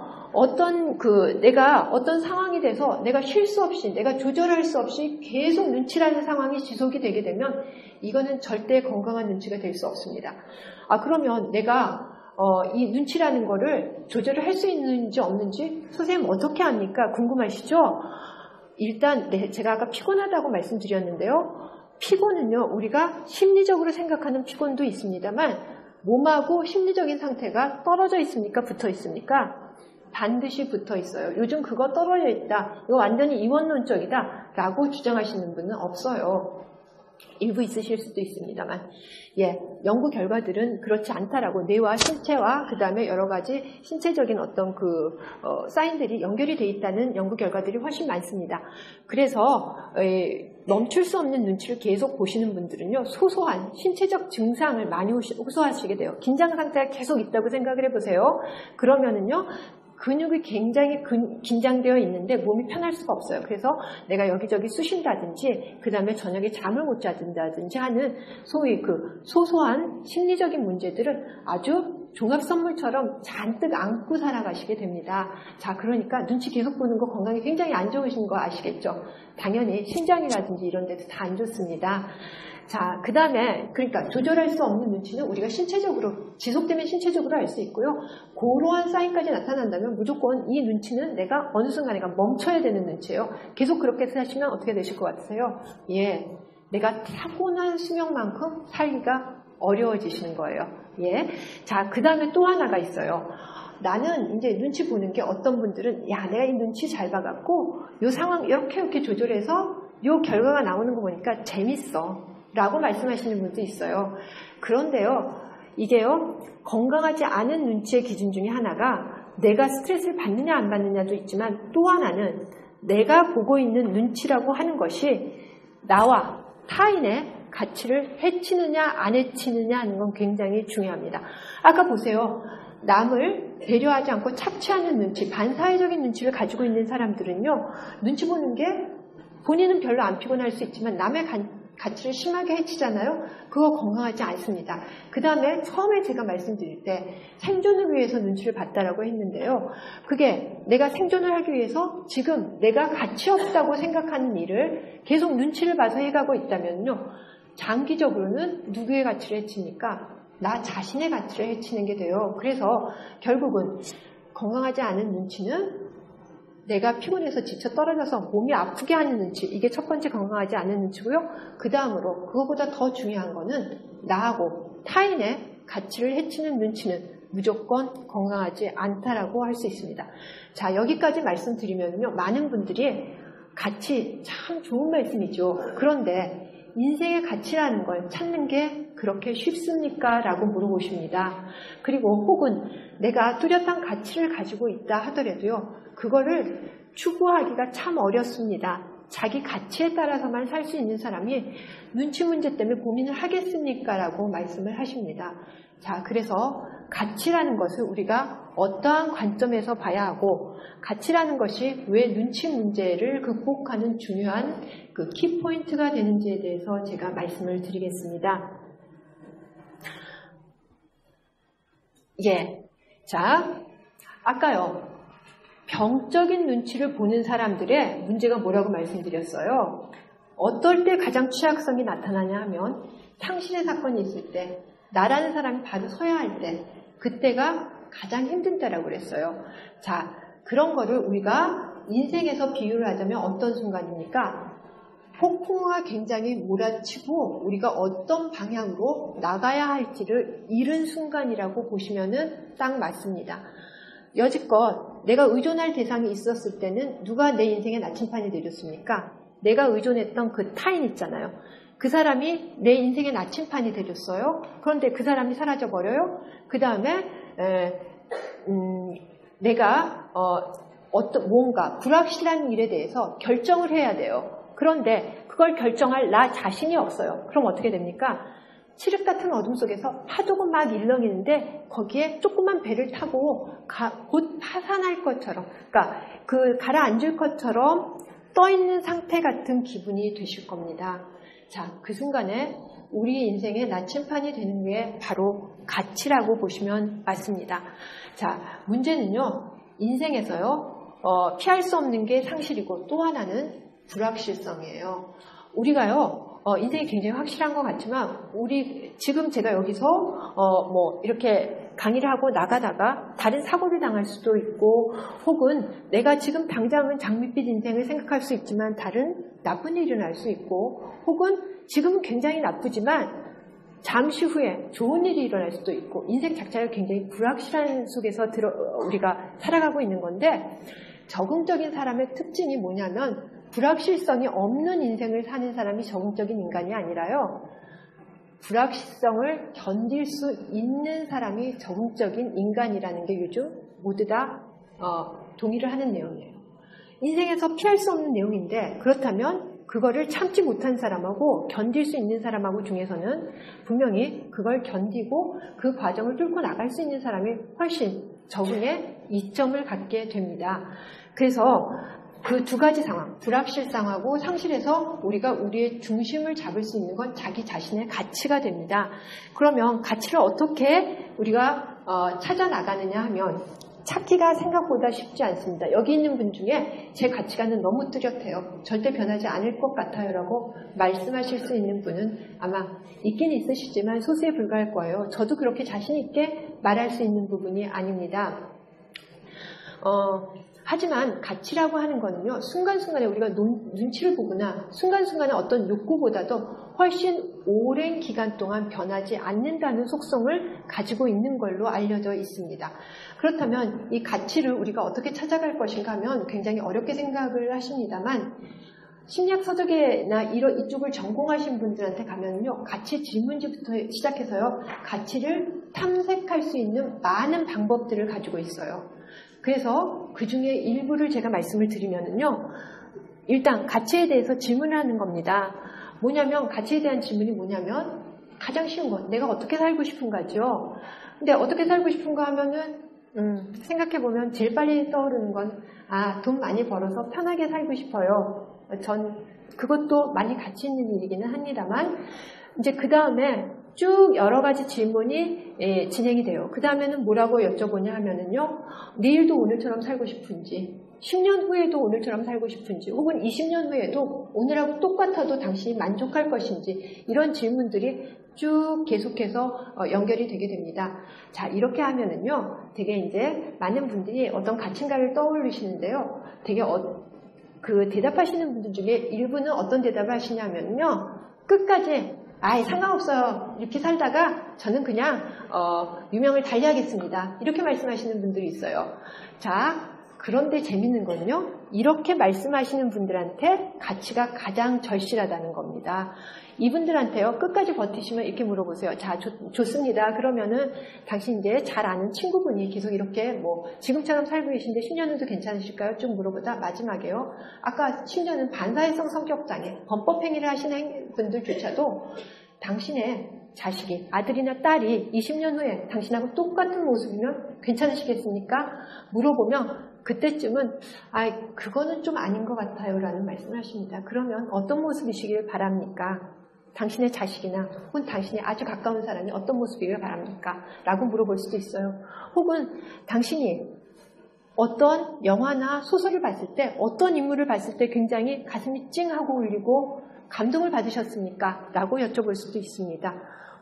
내가 어떤 상황이 돼서 내가 쉴 수 없이, 내가 조절할 수 없이 계속 눈치라는 상황이 지속이 되게 되면 이거는 절대 건강한 눈치가 될 수 없습니다. 그러면 내가 이 눈치라는 거를 조절을 할 수 있는지 없는지 선생님 어떻게 합니까? 궁금하시죠? 일단 제가 아까 피곤하다고 말씀드렸는데요. 피곤은요, 우리가 심리적으로 생각하는 피곤도 있습니다만 몸하고 심리적인 상태가 떨어져 있습니까? 붙어 있습니까? 반드시 붙어 있어요. 요즘 그거 떨어져 있다, 이거 완전히 이원론적이다 라고 주장하시는 분은 없어요. 일부 있으실 수도 있습니다만, 연구 결과들은 그렇지 않다라고, 뇌와 신체와 그 다음에 여러 가지 신체적인 어떤 사인들이 연결이 돼 있다는 연구 결과들이 훨씬 많습니다. 그래서 멈출 수 없는 눈치를 계속 보시는 분들은요, 소소한 신체적 증상을 많이 호소하시게 돼요. 긴장 상태가 계속 있다고 생각을 해보세요. 그러면은요, 근육이 굉장히 긴장되어 있는데 몸이 편할 수가 없어요. 그래서 내가 여기저기 쑤신다든지, 그 다음에 저녁에 잠을 못 자든다든지 하는 소위 소소한 심리적인 문제들을 아주 종합선물처럼 잔뜩 안고 살아가시게 됩니다. 자, 그러니까 눈치 계속 보는 거 건강에 굉장히 안 좋으신 거 아시겠죠? 당연히 심장이라든지 이런 데도 다 안 좋습니다. 자, 그 다음에, 그러니까 조절할 수 없는 눈치는 우리가 신체적으로, 지속되면 신체적으로 알 수 있고요. 그러한 사인까지 나타난다면 무조건 이 눈치는 내가 어느 순간에 멈춰야 되는 눈치예요. 계속 그렇게 사시면 어떻게 되실 것 같으세요? 내가 타고난 수명만큼 살기가 어려워지시는 거예요. 자, 그 다음에 또 하나가 있어요. 나는 이제 눈치 보는 게, 어떤 분들은 내가 이 눈치 잘 봐갖고 요 상황 이렇게 조절해서 요 결과가 나오는 거 보니까 재밌어 라고 말씀하시는 분도 있어요. 그런데요, 이게요, 건강하지 않은 눈치의 기준 중에 하나가 내가 스트레스를 받느냐 안 받느냐도 있지만, 또 하나는 내가 보고 있는 눈치라고 하는 것이 나와 타인의 가치를 해치느냐 안 해치느냐 하는 건 굉장히 중요합니다. 아까 보세요. 남을 배려하지 않고 착취하는 눈치, 반사회적인 눈치를 가지고 있는 사람들은요, 눈치 보는 게 본인은 별로 안 피곤할 수 있지만 남의 가치를 심하게 해치잖아요. 그거 건강하지 않습니다. 그 다음에 처음에 제가 말씀드릴 때 생존을 위해서 눈치를 봤다라고 했는데요. 그게 내가 생존을 하기 위해서 지금 내가 가치 없다고 생각하는 일을 계속 눈치를 봐서 해가고 있다면요, 장기적으로는 누구의 가치를 해칩니까? 나 자신의 가치를 해치는 게 돼요. 그래서 결국은 건강하지 않은 눈치는 내가 피곤해서 지쳐 떨어져서 몸이 아프게 하는 눈치, 이게 첫 번째 건강하지 않은 눈치고요. 그 다음으로 그거보다 더 중요한 거는 나하고 타인의 가치를 해치는 눈치는 무조건 건강하지 않다라고 할 수 있습니다. 자, 여기까지 말씀드리면요, 많은 분들이 가치, 참 좋은 말씀이죠. 그런데 인생의 가치라는 걸 찾는 게 그렇게 쉽습니까? 라고 물어보십니다. 그리고 혹은 내가 뚜렷한 가치를 가지고 있다 하더라도요, 그거를 추구하기가 참 어렵습니다. 자기 가치에 따라서만 살 수 있는 사람이 눈치 문제 때문에 고민을 하겠습니까? 라고 말씀을 하십니다. 자, 그래서 가치라는 것을 우리가 어떠한 관점에서 봐야 하고, 가치라는 것이 왜 눈치 문제를 극복하는 중요한 그 키포인트가 되는지에 대해서 제가 말씀을 드리겠습니다. 자, 아까요, 병적인 눈치를 보는 사람들의 문제가 뭐라고 말씀드렸어요? 어떨 때 가장 취약성이 나타나냐 하면 상실의 사건이 있을 때, 나라는 사람이 바로 서야 할 때, 그때가 가장 힘든 때라고 그랬어요. 자, 그런 거를 우리가 인생에서 비유를 하자면 어떤 순간입니까? 폭풍우가 굉장히 몰아치고 우리가 어떤 방향으로 나가야 할지를 잃은 순간이라고 보시면은 딱 맞습니다. 여지껏 내가 의존할 대상이 있었을 때는 누가 내 인생에 나침판이 되줬습니까? 내가 의존했던 그 타인 있잖아요. 그 사람이 내 인생의 나침판이 되줬어요. 그런데 그 사람이 사라져버려요. 그 다음에 내가 어떤 뭔가 불확실한 일에 대해서 결정을 해야 돼요. 그런데 그걸 결정할 나 자신이 없어요. 그럼 어떻게 됩니까? 칠흑 같은 어둠 속에서 파도가 막 일렁이는데 거기에 조그만 배를 타고 곧 파산할 것처럼, 그러니까 그 가라앉을 것처럼 떠있는 상태 같은 기분이 되실 겁니다. 자, 그 순간에 우리 인생의 나침판이 되는 게 바로 가치라고 보시면 맞습니다. 자, 문제는요, 인생에서요, 피할 수 없는 게 상실이고 또 하나는 불확실성이에요. 우리가요, 인생이 굉장히 확실한 것 같지만, 지금 제가 여기서, 이렇게 강의를 하고 나가다가 다른 사고를 당할 수도 있고, 혹은 내가 지금 당장은 장밋빛 인생을 생각할 수 있지만 다른 나쁜 일이 일어날 수 있고, 혹은 지금은 굉장히 나쁘지만 잠시 후에 좋은 일이 일어날 수도 있고, 인생 자체가 굉장히 불확실한 속에서 우리가 살아가고 있는 건데, 적응적인 사람의 특징이 뭐냐면, 불확실성이 없는 인생을 사는 사람이 적응적인 인간이 아니라요, 불확실성을 견딜 수 있는 사람이 적응적인 인간이라는 게 요즘 모두 다 동의를 하는 내용이에요. 인생에서 피할 수 없는 내용인데, 그렇다면 그거를 참지 못한 사람하고 견딜 수 있는 사람하고 중에서는 분명히 그걸 견디고 그 과정을 뚫고 나갈 수 있는 사람이 훨씬 적응의 이점을 갖게 됩니다. 그래서 그 두 가지 상황, 불확실성하고 상실에서 우리가 우리의 중심을 잡을 수 있는 건 자기 자신의 가치가 됩니다. 그러면 가치를 어떻게 우리가 찾아 나가느냐 하면 찾기가 생각보다 쉽지 않습니다. 여기 있는 분 중에 제 가치관은 너무 뚜렷해요. 절대 변하지 않을 것 같아요 라고 말씀하실 수 있는 분은 아마 있긴 있으시지만 소수에 불과할 거예요. 저도 그렇게 자신 있게 말할 수 있는 부분이 아닙니다. 하지만 가치라고 하는 거는요, 순간순간에 우리가 눈치를 보거나 순간순간에 어떤 욕구보다도 훨씬 오랜 기간 동안 변하지 않는다는 속성을 가지고 있는 걸로 알려져 있습니다. 그렇다면 이 가치를 우리가 어떻게 찾아갈 것인가 하면 굉장히 어렵게 생각을 하십니다만, 심리학 서적이나 이쪽을 전공하신 분들한테 가면요, 가치 질문지부터 시작해서요, 가치를 탐색할 수 있는 많은 방법들을 가지고 있어요. 그래서 그 중에 일부를 제가 말씀을 드리면은요, 일단 가치에 대해서 질문을 하는 겁니다. 뭐냐면, 가치에 대한 질문이 뭐냐면, 가장 쉬운 건 내가 어떻게 살고 싶은가죠. 근데 어떻게 살고 싶은가 하면은, 생각해보면 제일 빨리 떠오르는 건, 돈 많이 벌어서 편하게 살고 싶어요. 전 그것도 많이 가치 있는 일이기는 합니다만, 이제 그 다음에 쭉 여러 가지 질문이 진행이 돼요. 그 다음에는 뭐라고 여쭤보냐 하면은요, 내일도 오늘처럼 살고 싶은지, 10년 후에도 오늘처럼 살고 싶은지, 혹은 20년 후에도 오늘하고 똑같아도 당신이 만족할 것인지, 이런 질문들이 쭉 계속해서 연결이 되게 됩니다. 자, 이렇게 하면은요, 되게 이제 많은 분들이 어떤 가치관을 떠올리시는데요, 되게 그 대답하시는 분들 중에 일부는 어떤 대답을 하시냐면요, 끝까지 상관없어요. 이렇게 살다가 저는 그냥 유명을 달리하겠습니다. 이렇게 말씀하시는 분들이 있어요. 자, 그런데 재밌는 건요, 이렇게 말씀하시는 분들한테 가치가 가장 절실하다는 겁니다. 이분들한테요, 끝까지 버티시면 이렇게 물어보세요. 자, 좋습니다. 그러면은 당신 이제 잘 아는 친구분이 계속 이렇게 지금처럼 살고 계신데 10년 후도 괜찮으실까요? 쭉 물어보다 마지막에요, 아까 심지어는 반사회성 성격장애, 범법행위를 하시는 분들조차도 당신의 자식이, 아들이나 딸이 20년 후에 당신하고 똑같은 모습이면 괜찮으시겠습니까? 물어보면 그때쯤은 그거는 좀 아닌 것 같아요 라는 말씀을 하십니다. 그러면 어떤 모습이시길 바랍니까? 당신의 자식이나 혹은 당신이 아주 가까운 사람이 어떤 모습이길 바랍니까? 라고 물어볼 수도 있어요. 혹은 당신이 어떤 영화나 소설을 봤을 때 어떤 인물을 봤을 때 굉장히 가슴이 찡하고 울리고 감동을 받으셨습니까? 라고 여쭤볼 수도 있습니다.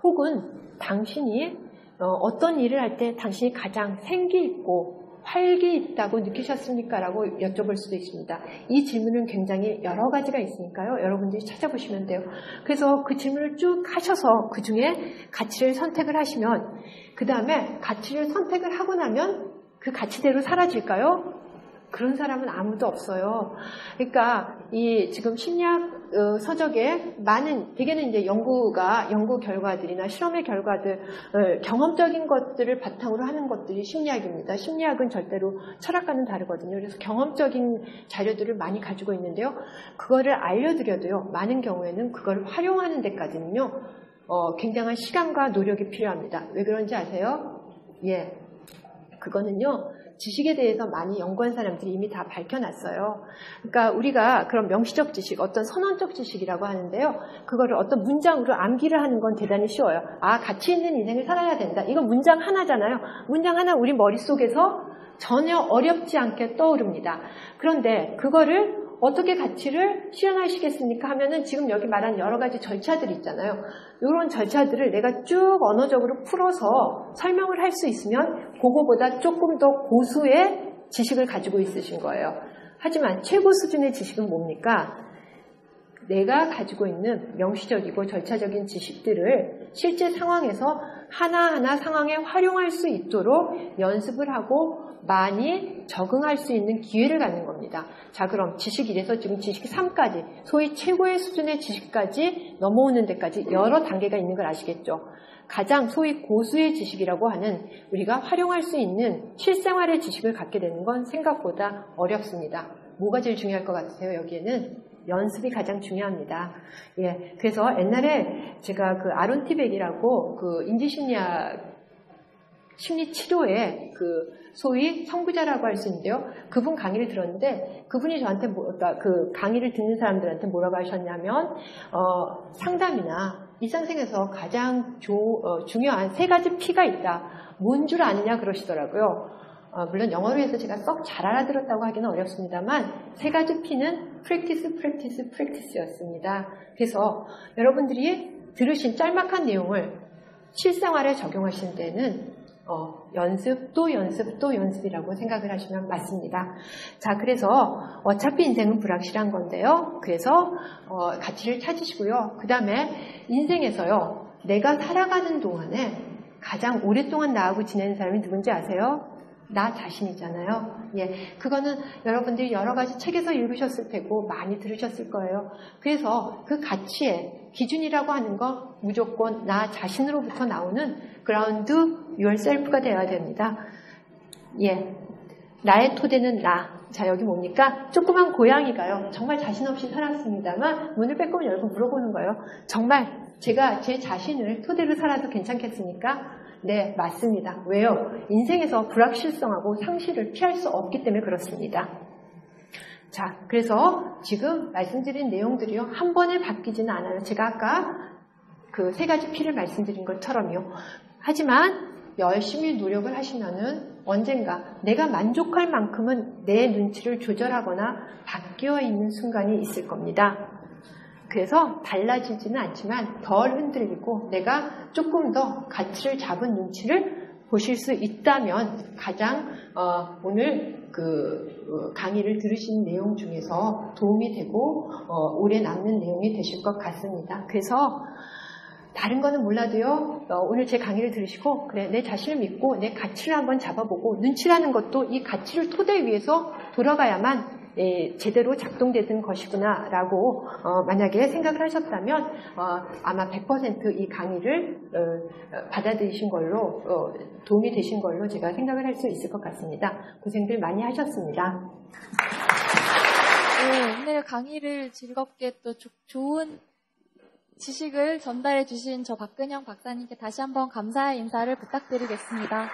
혹은 당신이 어떤 일을 할 때 당신이 가장 생기 있고 활기 있다고 느끼셨습니까? 라고 여쭤볼 수도 있습니다. 이 질문은 굉장히 여러 가지가 있으니까요. 여러분들이 찾아보시면 돼요. 그래서 그 질문을 쭉 하셔서 그 중에 가치를 선택을 하시면 그 다음에 가치를 선택을 하고 나면 그 가치대로 사라질까요? 그런 사람은 아무도 없어요. 그러니까 이 지금 심리학 서적에 많은 대개는 이제 연구 결과들이나 실험의 결과들, 경험적인 것들을 바탕으로 하는 것들이 심리학입니다. 심리학은 절대로 철학과는 다르거든요. 그래서 경험적인 자료들을 많이 가지고 있는데요. 그거를 알려드려도요. 많은 경우에는 그걸 활용하는 데까지는요. 굉장한 시간과 노력이 필요합니다. 왜 그런지 아세요? 예, 그거는요. 지식에 대해서 많이 연구한 사람들이 이미 다 밝혀놨어요. 그러니까 우리가 그런 명시적 지식, 어떤 선언적 지식이라고 하는데요. 그거를 어떤 문장으로 암기를 하는 건 대단히 쉬워요. 아, 가치 있는 인생을 살아야 된다. 이건 문장 하나잖아요. 문장 하나 우리 머릿속에서 전혀 어렵지 않게 떠오릅니다. 그런데 그거를 어떻게 가치를 실현하시겠습니까? 하면은 지금 여기 말한 여러 가지 절차들이 있잖아요. 이런 절차들을 내가 쭉 언어적으로 풀어서 설명을 할 수 있으면 그거보다 조금 더 고수의 지식을 가지고 있으신 거예요. 하지만 최고 수준의 지식은 뭡니까? 내가 가지고 있는 명시적이고 절차적인 지식들을 실제 상황에서 하나하나 상황에 활용할 수 있도록 연습을 하고 많이 적응할 수 있는 기회를 갖는 겁니다. 자, 그럼 지식 1에서 지금 지식 3까지, 소위 최고의 수준의 지식까지 넘어오는 데까지 여러 단계가 있는 걸 아시겠죠? 가장 소위 고수의 지식이라고 하는 우리가 활용할 수 있는 실생활의 지식을 갖게 되는 건 생각보다 어렵습니다. 뭐가 제일 중요할 것 같으세요? 여기에는 연습이 가장 중요합니다. 예, 그래서 옛날에 제가 그 아론 티백이라고 그 인지심리학 심리치료의 그 소위 선구자라고 할 수 있는데요. 그분 강의를 들었는데 그분이 저한테 그 강의를 듣는 사람들한테 뭐라고 하셨냐면 상담이나 일상생활에서 가장 중요한 3가지 P가 있다. 뭔 줄 아느냐 그러시더라고요. 물론 영어로 해서 제가 썩 잘 알아들었다고 하기는 어렵습니다만 3가지 P는 practice 였습니다. 그래서 여러분들이 들으신 짤막한 내용을 실생활에 적용하신 데는 연습, 또 연습, 또 연습이라고 생각을 하시면 맞습니다. 자, 그래서 어차피 인생은 불확실한 건데요. 그래서 가치를 찾으시고요. 그 다음에 인생에서요. 내가 살아가는 동안에 가장 오랫동안 나하고 지내는 사람이 누군지 아세요? 나 자신이잖아요. 예, 그거는 여러분들이 여러 가지 책에서 읽으셨을 테고 많이 들으셨을 거예요. 그래서 그 가치의 기준이라고 하는 건 무조건 나 자신으로부터 나오는 ground yourself가 되어야 됩니다. 예, 나의 토대는 나. 자, 여기 뭡니까? 조그만 고양이가요. 정말 자신 없이 살았습니다만 문을 빼꼼 열고 물어보는 거예요. 정말 제가 제 자신을 토대로 살아도 괜찮겠습니까? 네, 맞습니다. 왜요? 인생에서 불확실성하고 상실을 피할 수 없기 때문에 그렇습니다. 자, 그래서 지금 말씀드린 내용들이요. 한 번에 바뀌지는 않아요. 제가 아까 그 3가지 P를 말씀드린 것처럼요. 하지만 열심히 노력을 하시면은 언젠가 내가 만족할 만큼은 내 눈치를 조절하거나 바뀌어 있는 순간이 있을 겁니다. 그래서 달라지지는 않지만 덜 흔들리고 내가 조금 더 가치를 잡은 눈치를 보실 수 있다면 가장 오늘 그 강의를 들으신 내용 중에서 도움이 되고 오래 남는 내용이 되실 것 같습니다. 그래서 다른 거는 몰라도요. 오늘 제 강의를 들으시고 그래 내 자신을 믿고 내 가치를 한번 잡아보고 눈치라는 것도 이 가치를 토대 위에서 돌아가야만 제대로 작동되는 것이구나 라고 만약에 생각을 하셨다면 아마 100% 이 강의를 받아들이신 걸로 도움이 되신 걸로 제가 생각을 할 수 있을 것 같습니다. 고생들 많이 하셨습니다. 네, 오늘 강의를 즐겁게 또 좋은 지식을 전달해 주신 저 박근영 박사님께 다시 한번 감사의 인사를 부탁드리겠습니다.